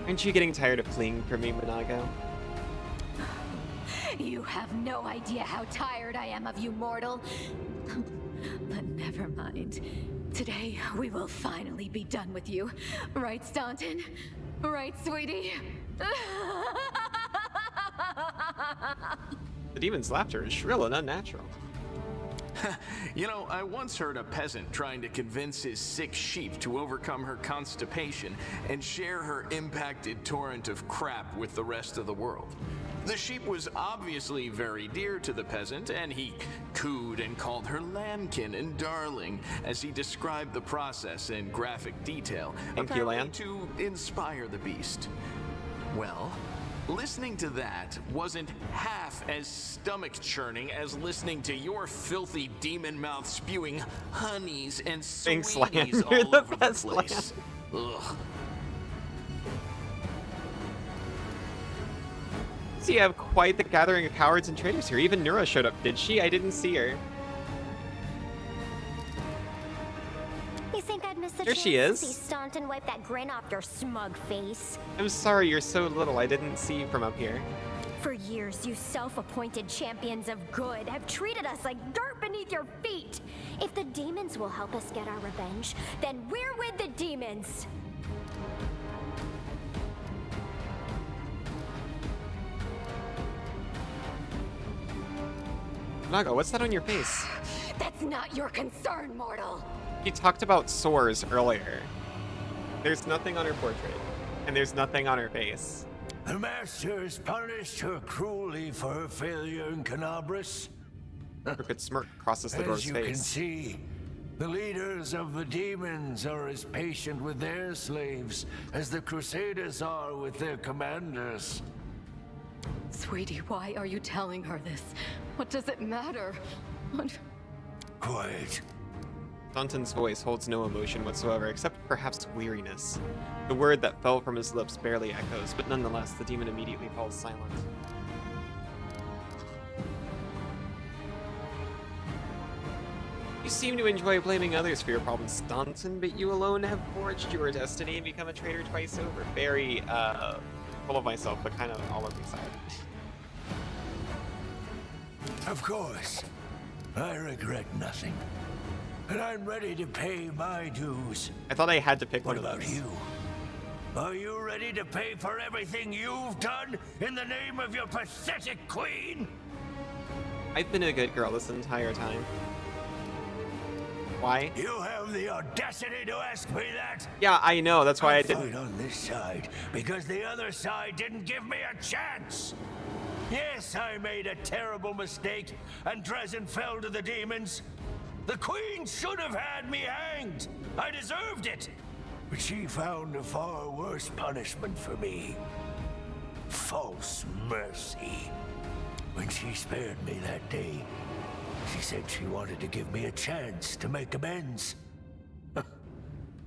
Aren't you getting tired of fleeing from me, Minago? You have no idea how tired I am of you, mortal. But never mind. Today, we will finally be done with you. Right, Staunton? Right, sweetie? The demon's laughter is shrill and unnatural. You know, I once heard a peasant trying to convince his sick sheep to overcome her constipation and share her impacted torrent of crap with the rest of the world. The sheep was obviously very dear to the peasant, and he cooed and called her lambkin and darling as he described the process in graphic detail, Thank you, Lamb. to inspire the beast. Well, listening to that wasn't half as stomach-churning as listening to your filthy demon mouth spewing honeys and Thanks, Lamb. sweeties You're all the over the best, place. Ugh. So you have quite the gathering of cowards and traitors here. Even Nura showed up, did she? I didn't see her. You think I'd miss the There chance she to is. see Staunton wipe that grin off your smug face? I'm sorry, you're so little. I didn't see you from up here. For years, you self-appointed champions of good have treated us like dirt beneath your feet. If the demons will help us get our revenge, then we're with the demons. Nago, what's that on your face? That's not your concern, mortal. He talked about sores earlier. There's nothing on her portrait, and there's nothing on her face. The Masters punished her cruelly for her failure in Canabras. A crooked smirk crosses the As dwarf's you face. can see, the leaders of the demons are as patient with their slaves as the Crusaders are with their commanders. Sweetie, why are you telling her this? What does it matter? What? Quiet. Staunton's voice holds no emotion whatsoever, except perhaps weariness. The word that fell from his lips barely echoes, but nonetheless, the demon immediately falls silent. You seem to enjoy blaming others for your problems, Staunton, but you alone have forged your destiny and become a traitor twice over. Very, full of myself, but kind of all of me side. Of course. I regret nothing. And I'm ready to pay my dues. I thought I had to pick one of What about those. you? Are you ready to pay for everything you've done in the name of your pathetic queen? I've been a good girl this entire time. Why? You have the audacity to ask me that? Yeah, I know. That's why I fight didn't. on this side because the other side didn't give me a chance. Yes, I made a terrible mistake, and Dresden fell to the demons. The queen should have had me hanged. I deserved it. But she found a far worse punishment for me. False mercy. When she spared me that day, she said she wanted to give me a chance to make amends.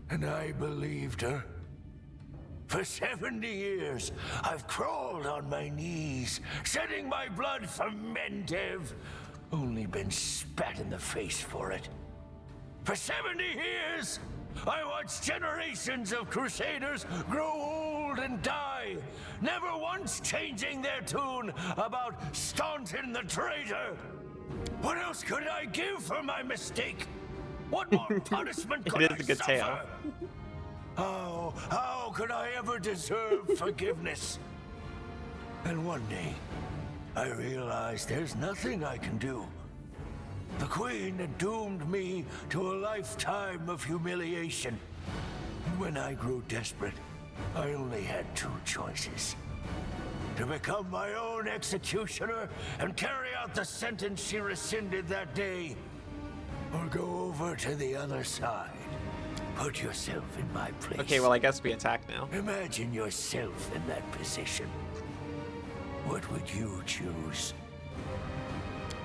And I believed her. For 70 years, I've crawled on my knees, shedding my blood for Mendev. Only been spat in the face for it. For 70 years, I watched generations of Crusaders grow old and die, never once changing their tune about Staunton the traitor. What else could I give for my mistake? What more punishment could It I is a good suffer? tale. How could I ever deserve forgiveness? And one day, I realized there's nothing I can do. The Queen had doomed me to a lifetime of humiliation. And when I grew desperate, I only had two choices. To become my own executioner and carry out the sentence she rescinded that day, or go over to the other side. Put yourself in my place. Okay, well, I guess we attack now. Imagine yourself in that position. What would you choose?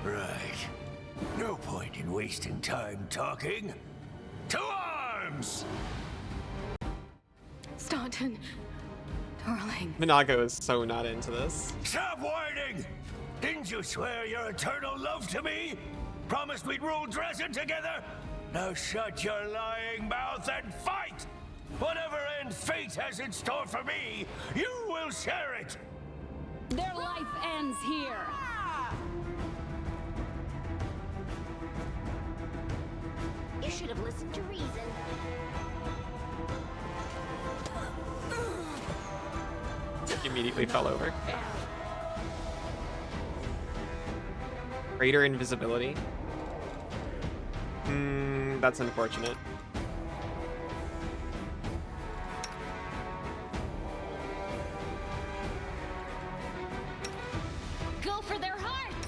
Right. No point in wasting time talking. To arms! Staunton, darling. Minago is so not into this. Stop whining! Didn't you swear your eternal love to me? Promised we'd rule Dresden together? Now shut your lying mouth and fight! Whatever end fate has in store for me, you will share it! Their life ends here. You should have listened to reason. Immediately fell over. Greater invisibility. That's unfortunate. Go for their hearts!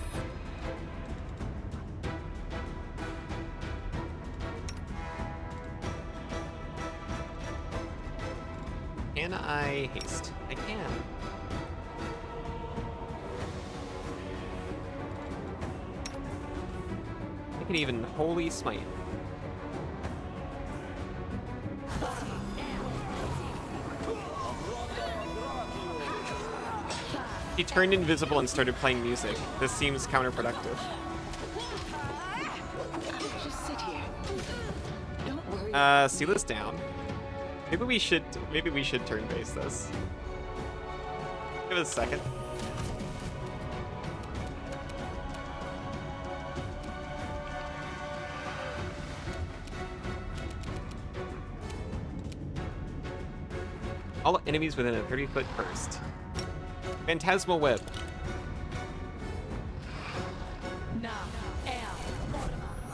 Can I haste? I can. I can even Holy Smite. He turned invisible and started playing music. This seems counterproductive. Just sit here. Don't worry. Seela's down. Maybe we should turn base this. Give it a second. All enemies within a 30-foot burst. Phantasmal Web.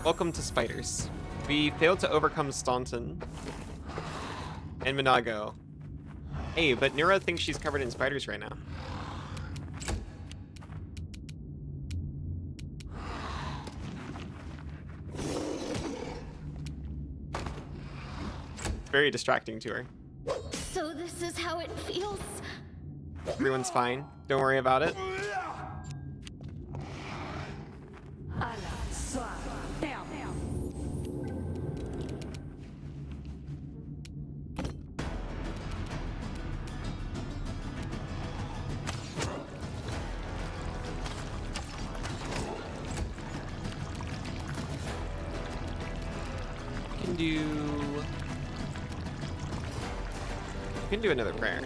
Welcome to Spiders. We failed to overcome Staunton and Minago. Hey, but Nura thinks she's covered in spiders right now. It's very distracting to her. So this is how it feels. Everyone's fine. Don't worry about it. We can do another prayer.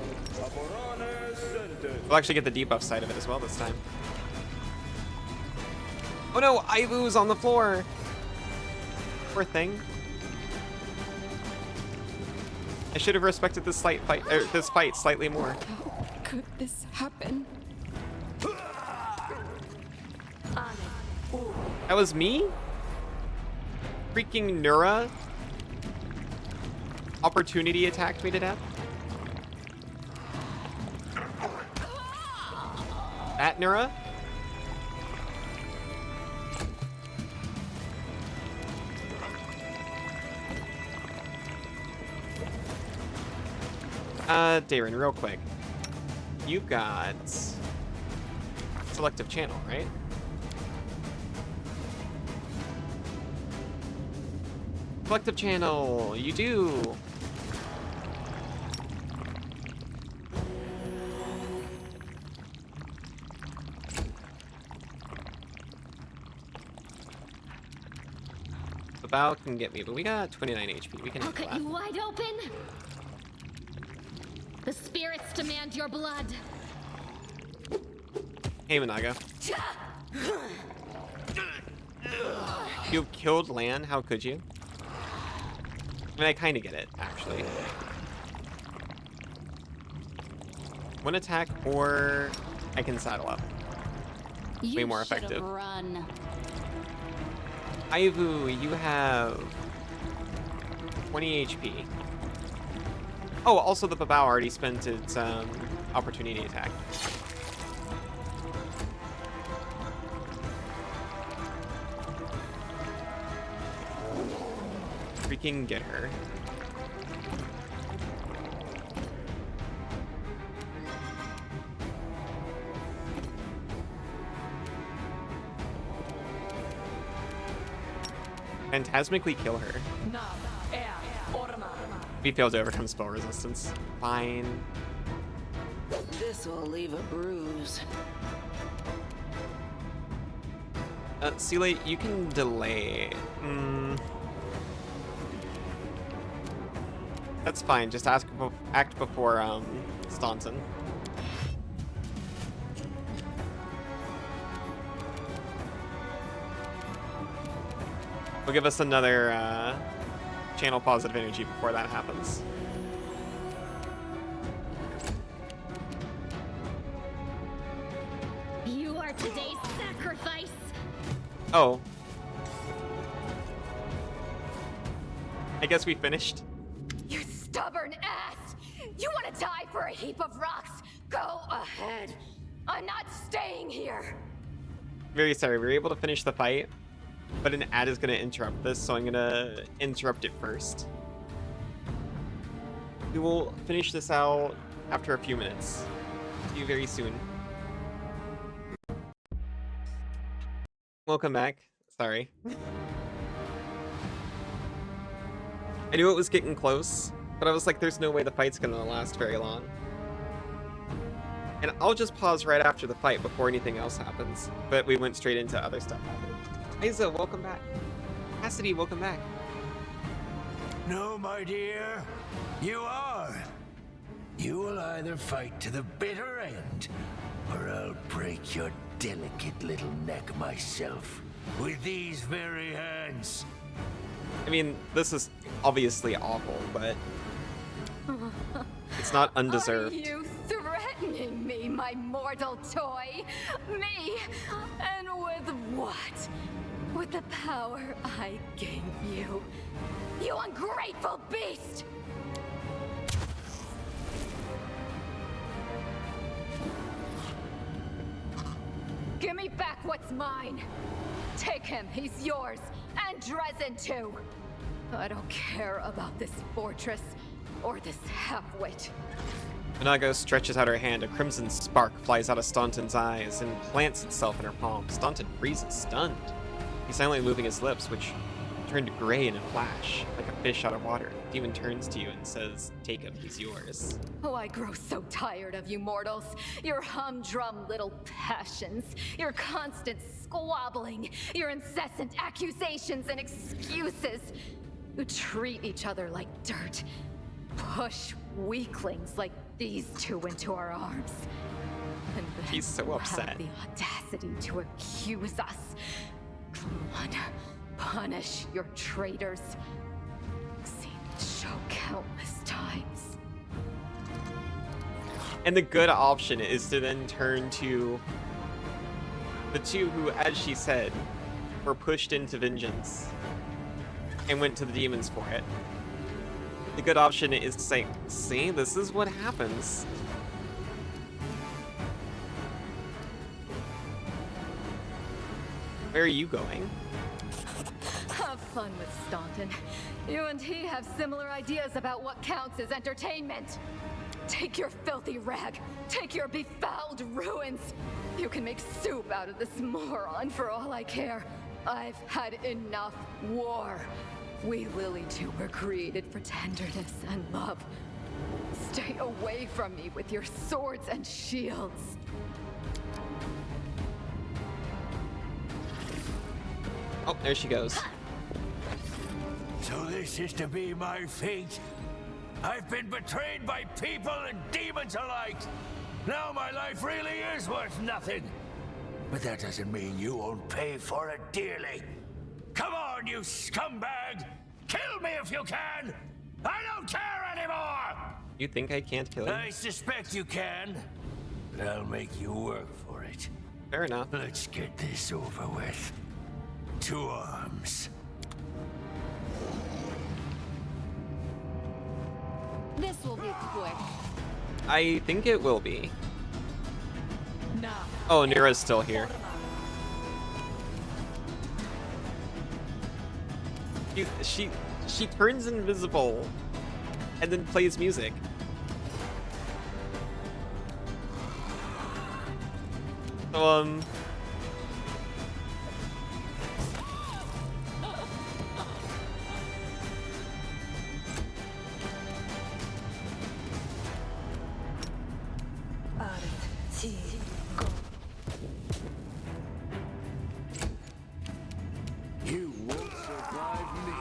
We'll actually get the debuff side of it as well this time. Oh no, Ivu's on the floor. Poor thing. I should have respected this fight slightly more. How could this happen? That was me? Freaking Nura opportunity attacked me to death. That Nura? Darren, real quick. You've got selective channel, right? Selective channel, you do. The bow can get me, but we got 29 HP. We can I'll handle cut that. you wide open. The spirits demand your blood. Hey, Managa. You killed Lan? How could you? I mean, I kind of get it, actually. One attack, or I can saddle up. Way more effective. Run. Ivu, you have 20 HP. Oh, also the Babao already spent its opportunity attack. Freaking get her. Phantasmically kill her. If he fails to overcome spell resistance. Fine. This will leave a bruise. Seeley, you can delay. That's fine. Just act before Staunton. Will give us another channel positive energy before that happens. You are today's sacrifice. Oh. I guess we finished. You stubborn ass! You want to die for a heap of rocks? Go ahead. I'm not staying here. Very sorry. We were able to finish the fight, but an ad is going to interrupt this, so I'm going to interrupt it first. We will finish this out after a few minutes. See you very soon. Welcome back. Sorry. I knew it was getting close, but I was like, there's no way the fight's going to last very long. And I'll just pause right after the fight before anything else happens. But we went straight into other stuff happening. Isa, welcome back. Cassidy, welcome back. No, my dear, you are. You will either fight to the bitter end, or I'll break your delicate little neck myself with these very hands. I mean, this is obviously awful, but it's not undeserved. Are you threatening me, my mortal toy? Me? And with what? With the power I gave you. You ungrateful beast! Give me back what's mine. Take him, he's yours. And Dresden too. I don't care about this fortress or this half-wit. Minago stretches out her hand. A crimson spark flies out of Staunton's eyes and plants itself in her palm. Staunton freezes, stunned. He's silently moving his lips, which turned gray in a flash, like a fish out of water. The demon turns to you and says, "Take him, he's yours." Oh, I grow so tired of you mortals. Your humdrum little passions, your constant squabbling, your incessant accusations and excuses. You treat each other like dirt. Push weaklings like these two into our arms. And then He's so you upset. have the audacity to accuse us. Come on, punish your traitors. I've seen it show countless times. And the good option is to then turn to the two who, as she said, were pushed into vengeance and went to the demons for it. The good option is to say, "See, this is what happens." Where are you going? Have fun with Staunton. You and he have similar ideas about what counts as entertainment. Take your filthy rag. Take your befouled ruins. You can make soup out of this moron for all I care. I've had enough war. We Lily two were created for tenderness and love. Stay away from me with your swords and shields. Oh, there she goes. So this is to be my fate? I've been betrayed by people and demons alike. Now my life really is worth nothing. But that doesn't mean you won't pay for it dearly. Come on, you scumbag! Kill me if you can! I don't care anymore! You think I can't kill you? I suspect you can, but I'll make you work for it. Fair enough. Let's get this over with. To arms. This will be quick. I think it will be. No. Oh, Nira's still here. She turns invisible and then plays music. So, You won't survive me.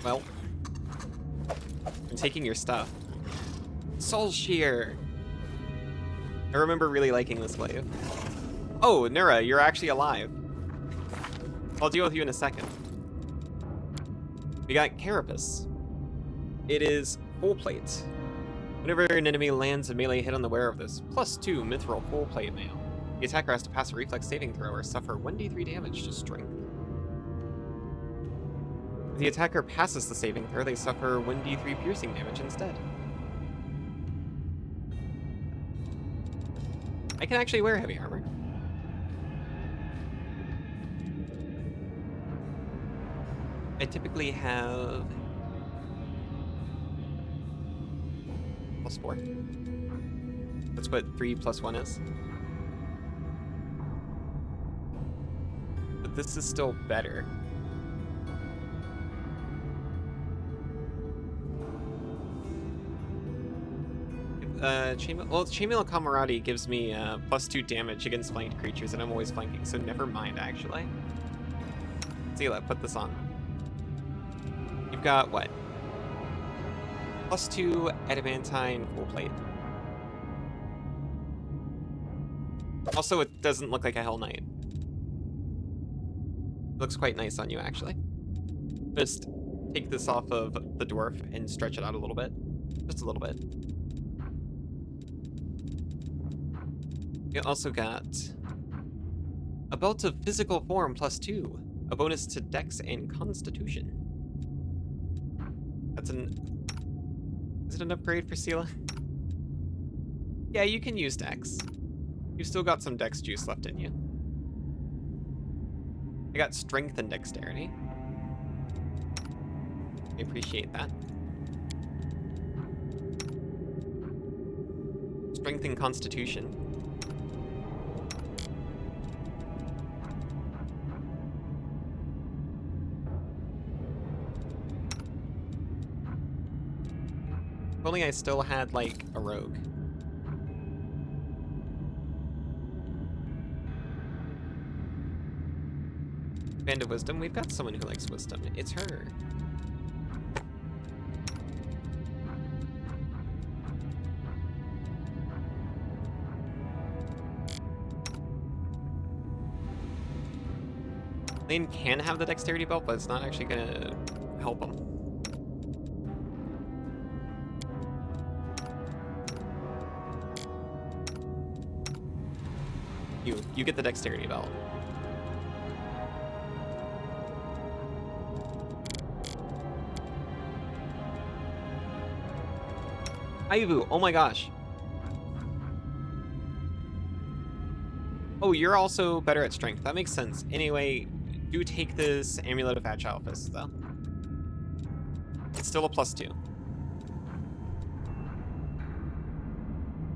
well, I'm taking your stuff. Soul Shear. I remember really liking this wave. Oh, Nura, you're actually alive. I'll deal with you in a second. We got Carapace. It is full plate. Whenever an enemy lands a melee hit on the wearer of this, +2 mithril full plate mail, the attacker has to pass a reflex saving throw or suffer 1d3 damage to strength. If the attacker passes the saving throw, they suffer 1d3 piercing damage instead. I can actually wear heavy armor. I typically have +4. That's what 3 + 1 is. But this is still better. Chainmail Camarade gives me +2 damage against flanked creatures, and I'm always flanking, so never mind, actually. Zila, put this on. You've got, what? +2 adamantine full plate. Also, it doesn't look like a Hell Knight. It looks quite nice on you, actually. Just take this off of the dwarf and stretch it out a little bit. Just a little bit. You also got a belt of physical form +2, a bonus to Dex and Constitution. That's an it an upgrade for Sela? Yeah, you can use Dex. You've still got some Dex juice left in you. I got Strength and Dexterity. I appreciate that. Strength and Constitution. If only I still had, like, a rogue. Band of Wisdom? We've got someone who likes wisdom. It's her. Lane can have the dexterity belt, but it's not actually gonna help him. You get the dexterity belt. Aivu, oh my gosh. Oh, you're also better at strength. That makes sense. Anyway, do take this Amulet of Agile Fist, though. It's still a +2.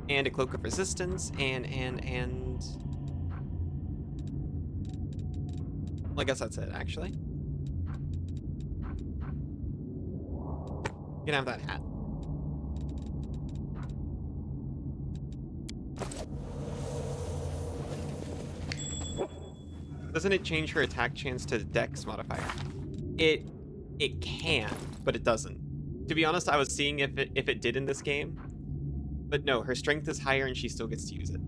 And a Cloak of Resistance, and... Well, I guess that's it, actually. You can have that hat. Doesn't it change her attack chance to Dex modifier? It can, but it doesn't. To be honest, I was seeing if it did in this game. But no, her strength is higher and she still gets to use it.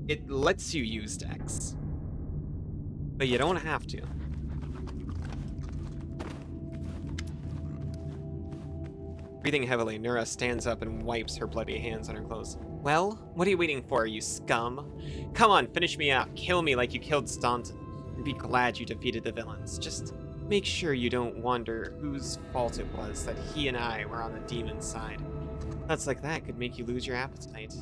It lets you use Dex. But you don't have to. Breathing heavily, Nura stands up and wipes her bloody hands on her clothes. Well, what are you waiting for, you scum? Come on, finish me off. Kill me like you killed Staunton. And be glad you defeated the villains. Just make sure you don't wonder whose fault it was that he and I were on the demon's side. Thoughts like that could make you lose your appetite.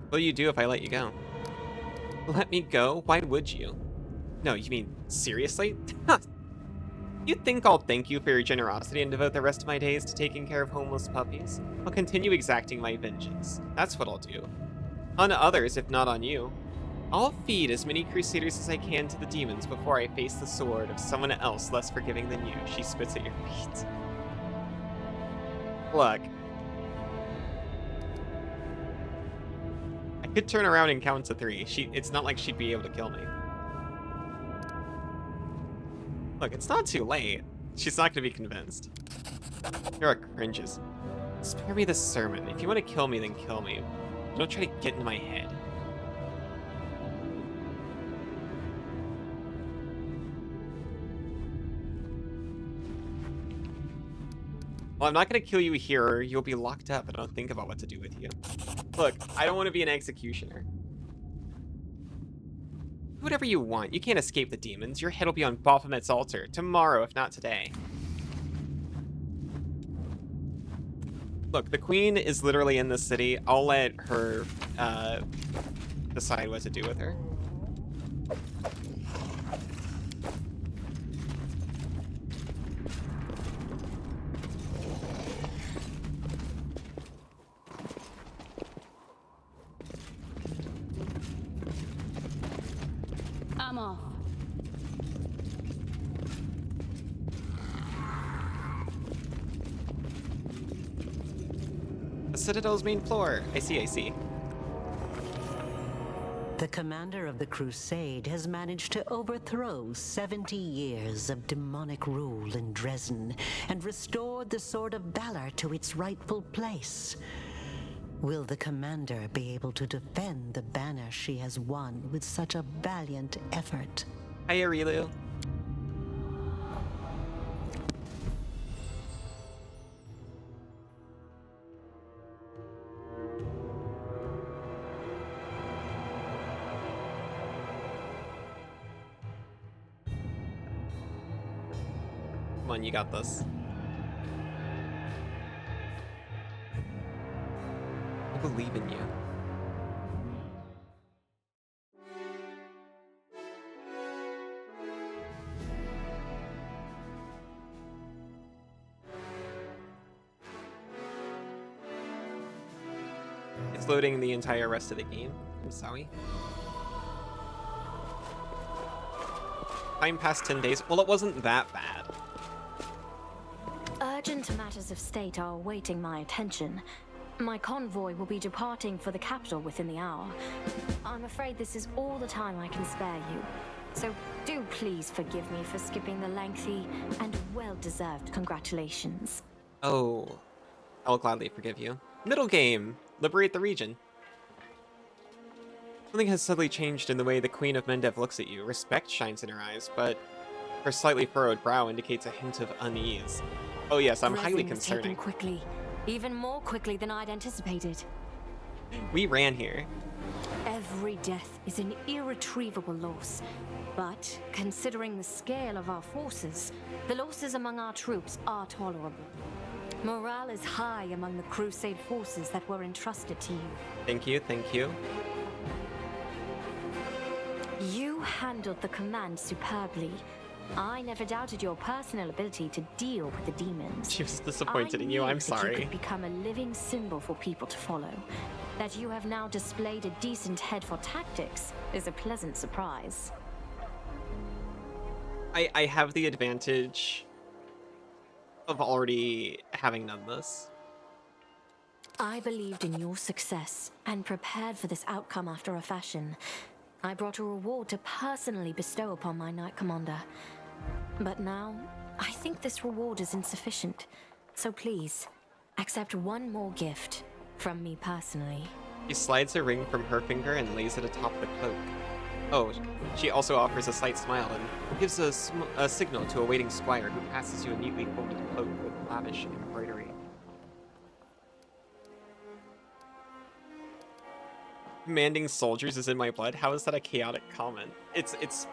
What do you do if I let you go? Let me go? Why would you? No, you mean seriously? You think I'll thank you for your generosity and devote the rest of my days to taking care of homeless puppies? I'll continue exacting my vengeance. That's what I'll do. On others, if not on you. I'll feed as many crusaders as I can to the demons before I face the sword of someone else less forgiving than you. She spits at your feet. Look. I could turn around and count to 3. It's not like she'd be able to kill me. Look, it's not too late. She's not gonna be convinced. Nura cringes. Spare me the sermon. If you want to kill me, then kill me. Don't try to get into my head. Well, I'm not gonna kill you here, or you'll be locked up and I'll think about what to do with you. Look, I don't want to be an executioner. Do whatever you want. You can't escape the demons. Your head will be on Baphomet's altar tomorrow, if not today. Look, the queen is literally in this city. I'll let her decide what to do with her. I'm off. The Citadel's main floor. I see. The commander of the crusade has managed to overthrow 70 years of demonic rule in Dresden and restored the Sword of Valor to its rightful place. Will the commander be able to defend the banner she has won with such a valiant effort? Hi, Arilu. Come on, you got this. I believe in you. It's loading the entire rest of the game. I'm sorry. Time past 10 days. Well, it wasn't that bad. Urgent matters of state are awaiting my attention. My convoy will be departing for the capital within the hour. I'm afraid this is all the time I can spare you. So do please forgive me for skipping the lengthy and well-deserved congratulations. Oh, I'll gladly forgive you. Middle game. Liberate the region. Something has subtly changed in the way the Queen of Mendev looks at you. Respect shines in her eyes, but her slightly furrowed brow indicates a hint of unease. Oh yes, I'm highly Resin was taken concerning. quickly, even more quickly than I'd anticipated. We ran here. Every death is an irretrievable loss. But, considering the scale of our forces, the losses among our troops are tolerable. Morale is high among the Crusade forces that were entrusted to you. Thank you, thank you. You handled the command superbly. I never doubted your personal ability to deal with the demons. She was disappointed in you, I knew I'm that you sorry. could become a living symbol for people to follow. That you have now displayed a decent head for tactics is a pleasant surprise. I have the advantage of already having done this. I believed in your success and prepared for this outcome after a fashion. I brought a reward to personally bestow upon my Knight Commander. But now, I think this reward is insufficient. So please, accept one more gift from me personally. She slides a ring from her finger and lays it atop the cloak. Oh, she also offers a slight smile and gives a signal to a waiting squire who passes you a neatly folded cloak with lavish embroidery. Commanding soldiers is in my blood? How is that a chaotic comment? It's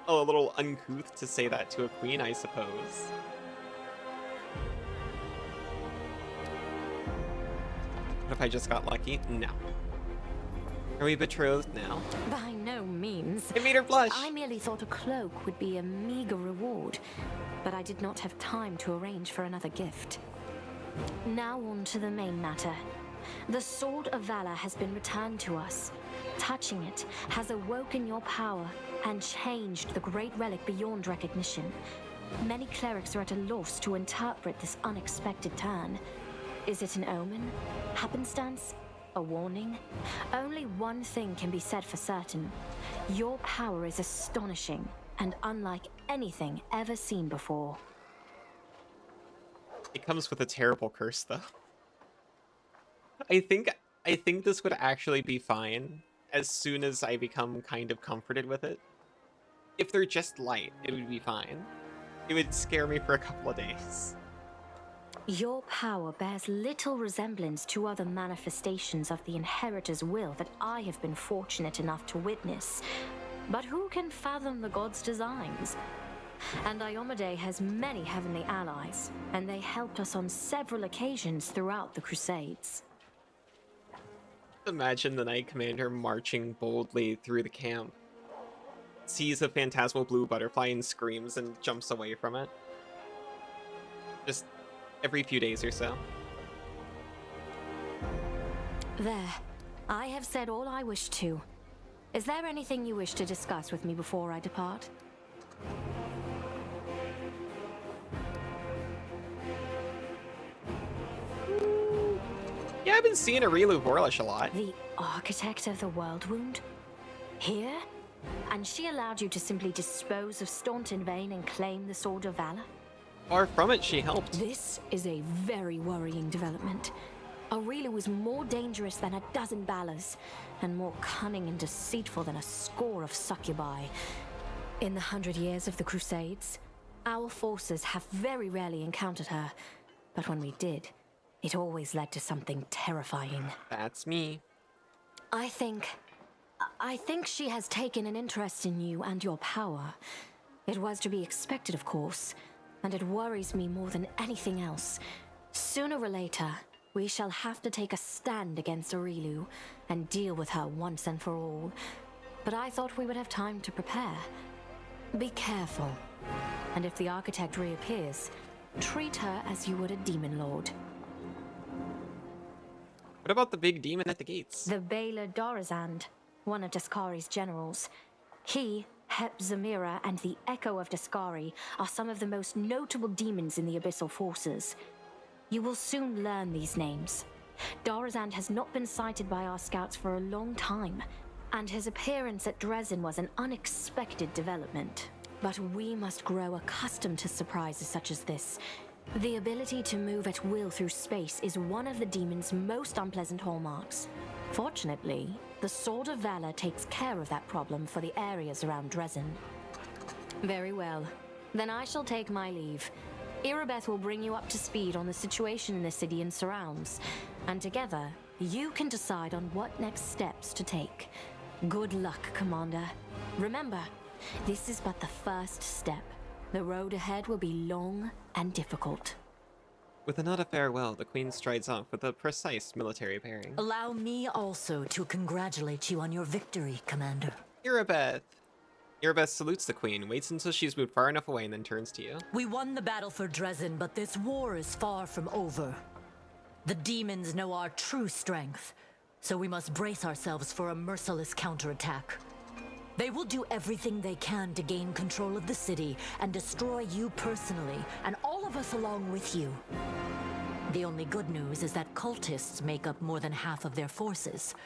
a little uncouth to say that to a queen, I suppose. What if I just got lucky? No. Are we betrothed now? By no means. It made her blush. I merely thought a cloak would be a meager reward, but I did not have time to arrange for another gift. Now on to the main matter. The Sword of Valor has been returned to us. Touching it has awoken your power and changed the great relic beyond recognition. Many clerics are at a loss to interpret this unexpected turn. Is it an omen? Happenstance? A warning? Only one thing can be said for certain. Your power is astonishing and unlike anything ever seen before. It comes with a terrible curse, though. I think this would actually be fine as soon as I become kind of comforted with it. If they're just light, it would be fine. It would scare me for a couple of days. Your power bears little resemblance to other manifestations of the Inheritor's will that I have been fortunate enough to witness. But who can fathom the god's designs? And Iomade has many heavenly allies, and they helped us on several occasions throughout the Crusades. Imagine the Knight Commander marching boldly through the camp, sees a phantasmal blue butterfly and screams and jumps away from it. Just every few days or so. There. I have said all I wish to. Is there anything you wish to discuss with me before I depart? Yeah, I've been seeing Arilu Vorlish a lot. The architect of the world wound? Here? And she allowed you to simply dispose of Staunton Vane and claim the Sword of Valor? Far from it, she helped. This is a very worrying development. Arilu was more dangerous than a dozen Balors, and more cunning and deceitful than a score of succubi. In the 100 years of the Crusades, our forces have very rarely encountered her, but when we did, it always led to something terrifying. That's me. I think she has taken an interest in you and your power. It was to be expected, of course. and it worries me more than anything else. Sooner or later, we shall have to take a stand against Arilu and deal with her once and for all. But I thought we would have time to prepare. Be careful, and if the architect reappears, treat her as you would a demon lord. What about the big demon at the gates? The Baylor Dorazand, one of Daskari's generals. He, Hep Zamira, and the Echo of Daskari are some of the most notable demons in the Abyssal Forces. You will soon learn these names. Dorazand has not been sighted by our scouts for a long time, and his appearance at Dresden was an unexpected development. But we must grow accustomed to surprises such as this. The ability to move at will through space is one of the demon's most unpleasant hallmarks. Fortunately, the Sword of Valor takes care of that problem for the areas around Dresden. Very well. Then I shall take my leave. Irabeth will bring you up to speed on the situation in the city and surrounds, and together, you can decide on what next steps to take. Good luck, Commander. Remember, this is but the first step. The road ahead will be long and difficult. With a nod of farewell, the Queen strides off with a precise military pairing. Allow me also to congratulate you on your victory, Commander. Irabeth! Irabeth salutes the Queen, waits until she's moved far enough away, and then turns to you. We won the battle for Dresden, but this war is far from over. The demons know our true strength, so we must brace ourselves for a merciless counterattack. They will do everything they can to gain control of the city and destroy you personally, and all of us along with you. The only good news is that cultists make up more than half of their forces,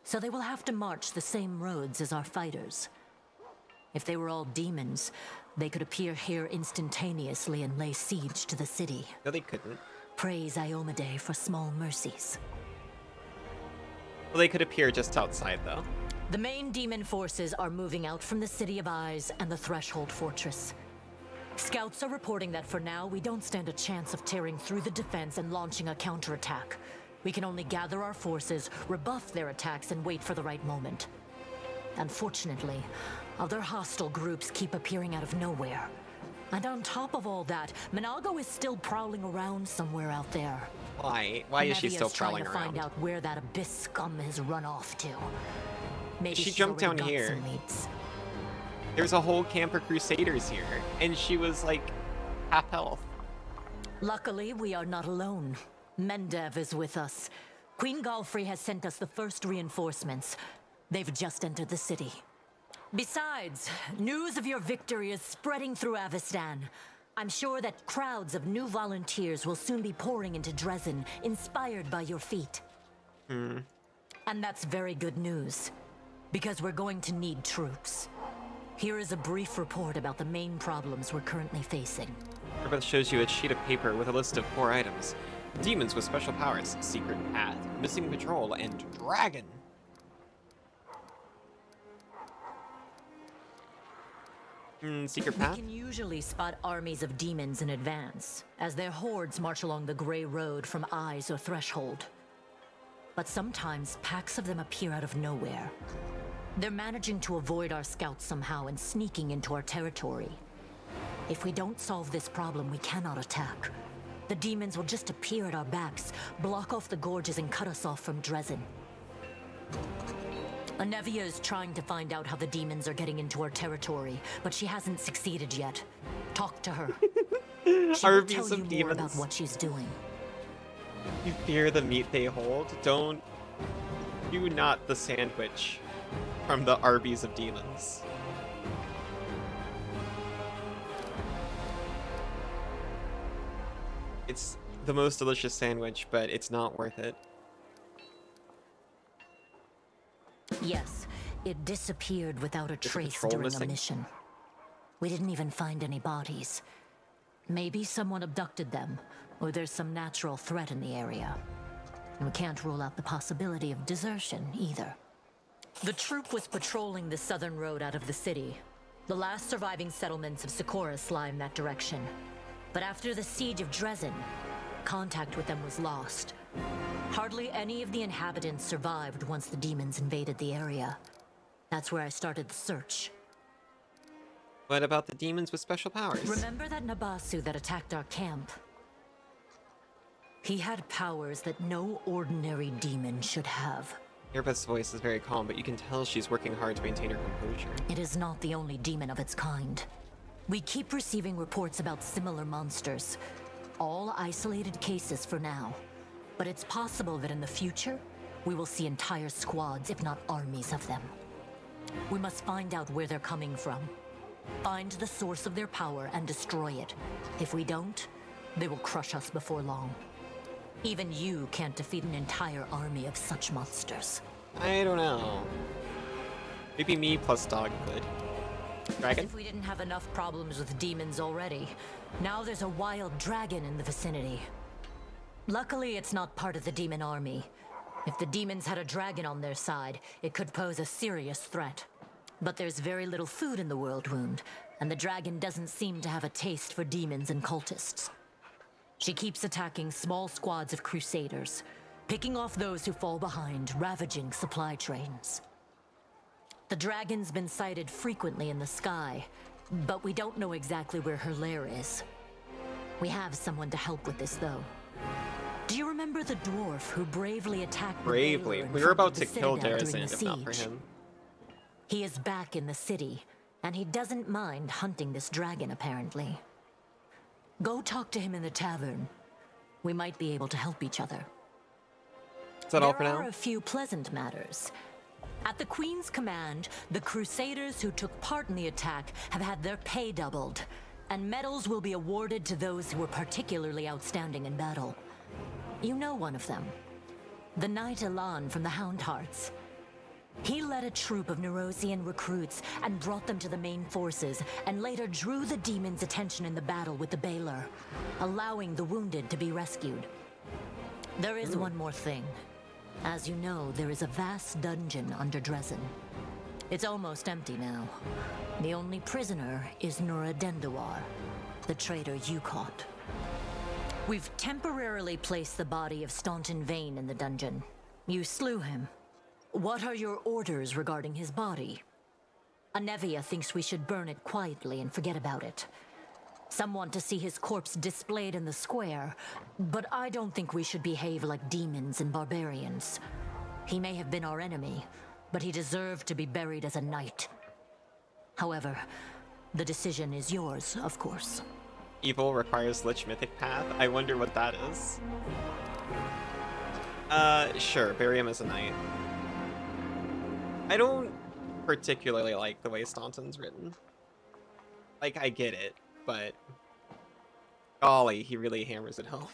so they will have to march the same roads as our fighters. If they were all demons, they could appear here instantaneously and lay siege to the city. No, they couldn't. Praise Iomade for small mercies. Well, they could appear just outside, though. The main demon forces are moving out from the City of Eyes and the Threshold Fortress. Scouts are reporting that for now, we don't stand a chance of tearing through the defense and launching a counterattack. We can only gather our forces, rebuff their attacks, and wait for the right moment. Unfortunately, other hostile groups keep appearing out of nowhere. And on top of all that, Minago is still prowling around somewhere out there. Why? Why is she still prowling around? Trying to find out where that abyss scum has run off to. Maybe she jumped down here. There's a whole camp of Crusaders here, and she was like half health. Luckily, we are not alone. Mendev is with us. Queen Galfrey has sent us the first reinforcements. They've just entered the city. Besides, news of your victory is spreading through Avestan. I'm sure that crowds of new volunteers will soon be pouring into Dresden, inspired by your feat. And that's very good news, because we're going to need troops. Here is a brief report about the main problems we're currently facing. Irabeth shows you a sheet of paper with a list of 4 items. Demons with special powers, secret path, missing patrol, and dragon. Secret path? We can usually spot armies of demons in advance, as their hordes march along the gray road from Eyes or Threshold. But sometimes packs of them appear out of nowhere. They're managing to avoid our scouts somehow and sneaking into our territory. If we don't solve this problem, we cannot attack. The demons will just appear at our backs, block off the gorges, and cut us off from Dresden. Anevia is trying to find out how the demons are getting into our territory, but she hasn't succeeded yet. Talk to her. She will tell you more about what she's doing. You fear the meat they hold. Do not the sandwich from the Arby's of demons. It's the most delicious sandwich, but it's not worth it. Yes, it disappeared without a trace during a mission. We didn't even find any bodies. Maybe someone abducted them, or there's some natural threat in the area. And we can't rule out the possibility of desertion, either. The troop was patrolling the southern road out of the city. The last surviving settlements of Sikoris lie in that direction. But after the siege of Dresden, contact with them was lost. Hardly any of the inhabitants survived once the demons invaded the area. That's where I started the search. What about the demons with special powers? Remember that Nabasu that attacked our camp? He had powers that no ordinary demon should have. Erebeth's voice is very calm, but you can tell she's working hard to maintain her composure. It is not the only demon of its kind. We keep receiving reports about similar monsters. All isolated cases for now. But it's possible that in the future, we will see entire squads, if not armies of them. We must find out where they're coming from. Find the source of their power and destroy it. If we don't, they will crush us before long. Even you can't defeat an entire army of such monsters. I don't know. Maybe me plus dog could. Dragon? As if we didn't have enough problems with demons already. Now there's a wild dragon in the vicinity. Luckily, it's not part of the demon army. If the demons had a dragon on their side, it could pose a serious threat. But there's very little food in the world wound, and the dragon doesn't seem to have a taste for demons and cultists. She keeps attacking small squads of crusaders, picking off those who fall behind, ravaging supply trains. The dragon's been sighted frequently in the sky, but we don't know exactly where her lair is. We have someone to help with this, though. Do you remember the dwarf who bravely attacked Bravely? the We were about to Citadel kill during the Darazan if not for siege? him. He is back in the city, and he doesn't mind hunting this dragon, apparently. Go talk to him in the tavern. We might be able to help each other. Is that all for There are now? a few pleasant matters. At the Queen's command, the Crusaders who took part in the attack have had their pay doubled, and medals will be awarded to those who were particularly outstanding in battle. You know one of them. The Knight Elan from the Houndhearts. He led a troop of Nerosian recruits and brought them to the main forces, and later drew the demons' attention in the battle with the Baylor, allowing the wounded to be rescued. There is one more thing. As you know, there is a vast dungeon under Dresden. It's almost empty now. The only prisoner is Nura Dendawar, the traitor you caught. We've temporarily placed the body of Staunton Vane in the dungeon. You slew him. What are your orders regarding his body? Anevia thinks we should burn it quietly and forget about it. Some want to see his corpse displayed in the square, but I don't think we should behave like demons and barbarians. He may have been our enemy, but he deserved to be buried as a knight. However, the decision is yours, of course. Evil requires Lich Mythic Path. I wonder what that is. Sure, bury him as a knight. I don't particularly like the way Staunton's written. Like, I get it, but golly, he really hammers it home.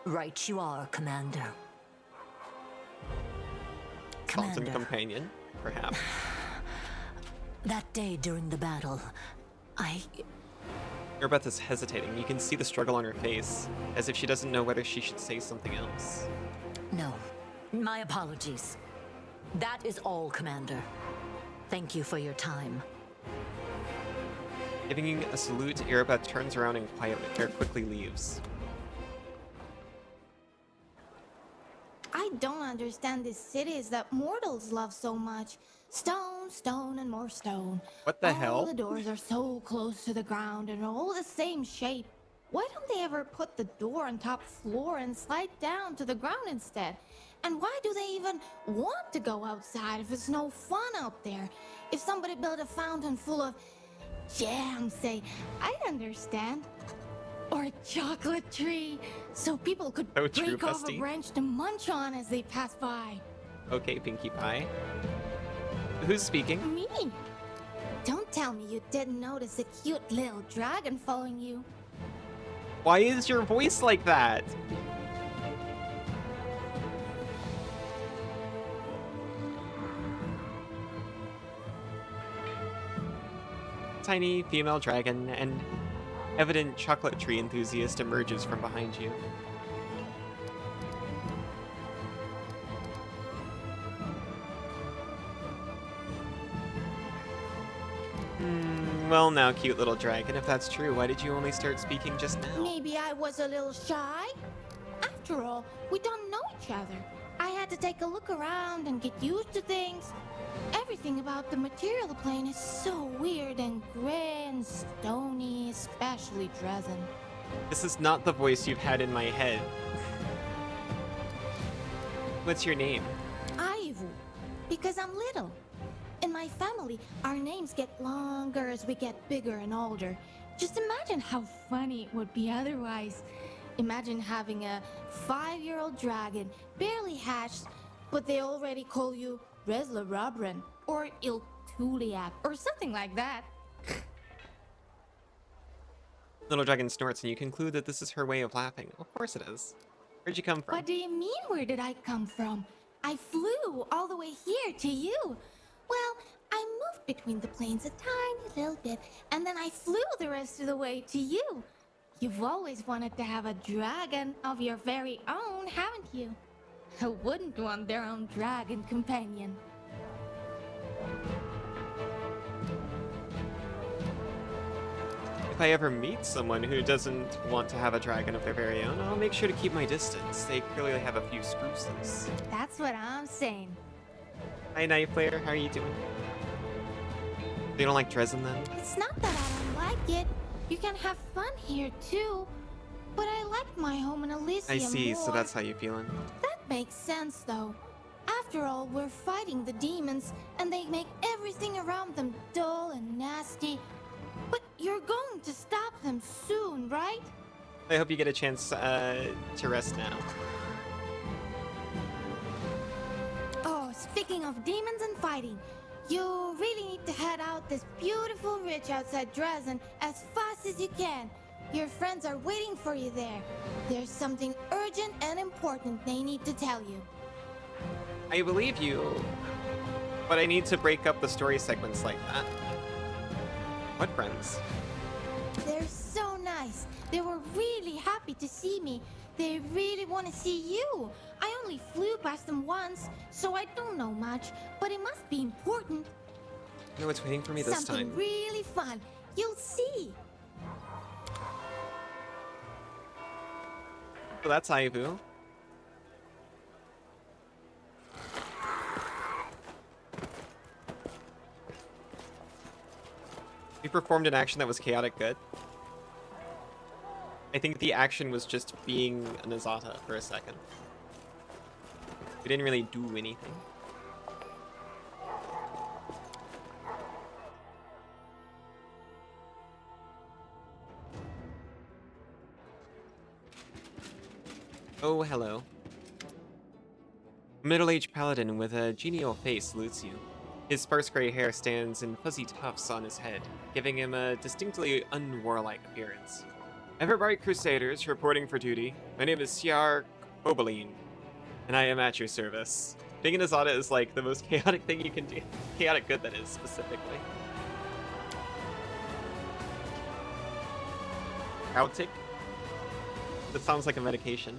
Right you are, Commander. Staunton companion, perhaps. That day during the battle, Erebeth is hesitating. You can see the struggle on her face, as if she doesn't know whether she should say something else. No. My apologies. That is all, Commander. Thank you for your time. Giving a salute, Erebeth turns around and quickly leaves. I don't understand these cities that mortals love so much. Stone, stone, and more stone. What the all hell? The doors are so close to the ground and are all the same shape. Why don't they ever put the door on top floor and slide down to the ground instead? And why do they even want to go outside if it's no fun out there? If somebody built a fountain full of jam, say, I'd understand. Or a chocolate tree, so people could So true, break off a bestie. branch to munch on as they pass by. Okay, Pinkie Pie. Who's speaking? Me? Don't tell me you didn't notice a cute little dragon following you. Why is your voice like that? Tiny female dragon and evident chocolate tree enthusiast emerges from behind you. Well now, cute little dragon, if that's true, why did you only start speaking just now? Maybe I was a little shy? After all, we don't know each other. I had to take a look around and get used to things. Everything about the material plane is so weird and gray and stony, especially Dresden. This is not the voice you've had in my head. What's your name? Aivu, because I'm little. In my family, our names get longer as we get bigger and older. Just imagine how funny it would be otherwise. Imagine having a 5-year-old dragon, barely hatched, but they already call you Resla Rabran or Iltuliak or something like that. Little dragon snorts, and you conclude that this is her way of laughing. Of course it is. Where'd you come from? What do you mean, where did I come from? I flew all the way here to you. Well, I moved between the planes a tiny little bit, and then I flew the rest of the way to you. You've always wanted to have a dragon of your very own, haven't you? Who wouldn't want their own dragon companion? If I ever meet someone who doesn't want to have a dragon of their very own, I'll make sure to keep my distance. They clearly have a few screws loose. That's what I'm saying. Hi, Night Player. How are you doing? You don't like Dresden, then? It's not that I don't like it. You can have fun here, too. But I like my home in Elysium I see, more. so that's how you're feeling. That makes sense, though. After all, we're fighting the demons, and they make everything around them dull and nasty. But you're going to stop them soon, right? I hope you get a chance to rest now. Oh, speaking of demons and fighting, you really need to head out this beautiful ridge outside Dresden as fast as you can. Your friends are waiting for you there. There's something urgent and important they need to tell you. I believe you, but I need to break up the story segments like that. What friends? They're so nice. They were really happy to see me. They really want to see you. I only flew past them once, so I don't know much, but it must be important. You know what's waiting for me this Something time? really fun. You'll see. So that's Aivu. We performed an action that was chaotic good. I think the action was just being an Azata for a second. We didn't really do anything. Oh, hello. A middle-aged paladin with a genial face salutes you. His sparse gray hair stands in fuzzy tufts on his head, giving him a distinctly unwarlike appearance. Everbright Crusaders reporting for duty. My name is Siar Oberlin, and I am at your service. Being an Azata is like the most chaotic thing you can do. Chaotic good, that is, specifically. Krautic? That sounds like a medication.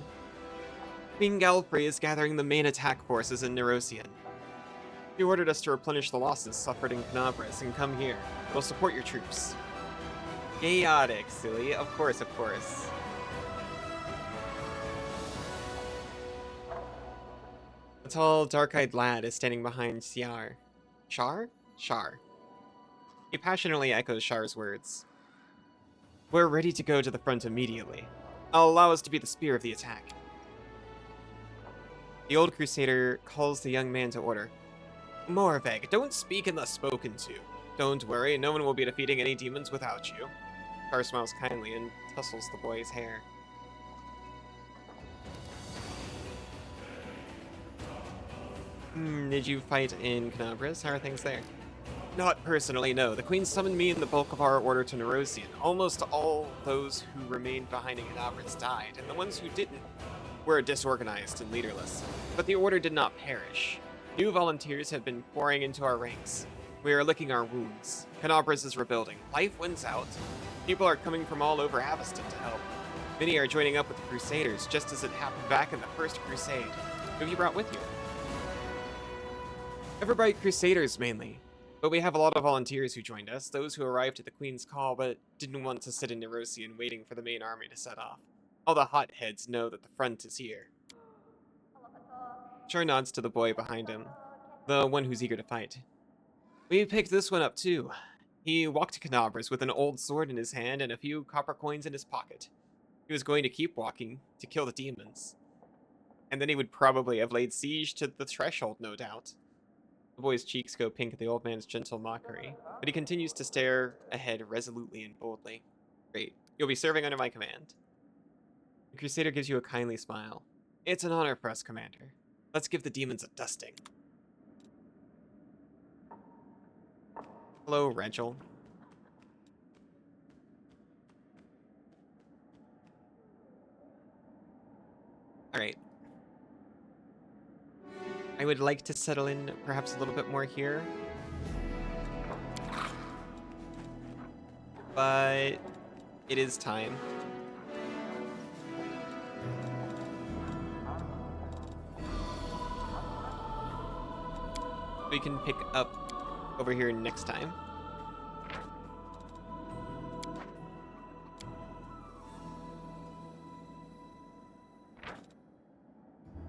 Queen Galfrey is gathering the main attack forces in Nerosian. He ordered us to replenish the losses suffered in Canabras and come here. We'll support your troops. Chaotic, silly. Of course, of course. A tall, dark-eyed lad is standing behind Siar. Shar? Shar. He passionately echoes Shar's words. We're ready to go to the front immediately. I'll allow us to be the spear of the attack. The old crusader calls the young man to order. Morveg, don't speak unless spoken to. Don't worry, no one will be defeating any demons without you. Shar smiles kindly and tussles the boy's hair. Did you fight in Canabras? How are things there? Not personally, no. The Queen summoned me and the bulk of our order to Nerosian. Almost all those who remained behind in Canabras died, and the ones who didn't were disorganized and leaderless. But the order did not perish. New volunteers have been pouring into our ranks. We are licking our wounds. Canabras is rebuilding. Life wins out. People are coming from all over Aveston to help. Many are joining up with the Crusaders, just as it happened back in the First Crusade. Who have you brought with you? Everbright Crusaders, mainly. But we have a lot of volunteers who joined us, those who arrived at the Queen's call but didn't want to sit in Nerosian waiting for the main army to set off. All the hotheads know that the front is here. Char nods to the boy behind him, the one who's eager to fight. We picked this one up too. He walked to Canabra's with an old sword in his hand and a few copper coins in his pocket. He was going to keep walking to kill the demons. And then he would probably have laid siege to the threshold, no doubt. The boy's cheeks go pink at the old man's gentle mockery, but he continues to stare ahead resolutely and boldly. Great. You'll be serving under my command. The Crusader gives you a kindly smile. It's an honor for us, Commander. Let's give the demons a dusting. Hello, Rachel. Alright. I would like to settle in perhaps a little bit more here. But it is time. We can pick up over here next time.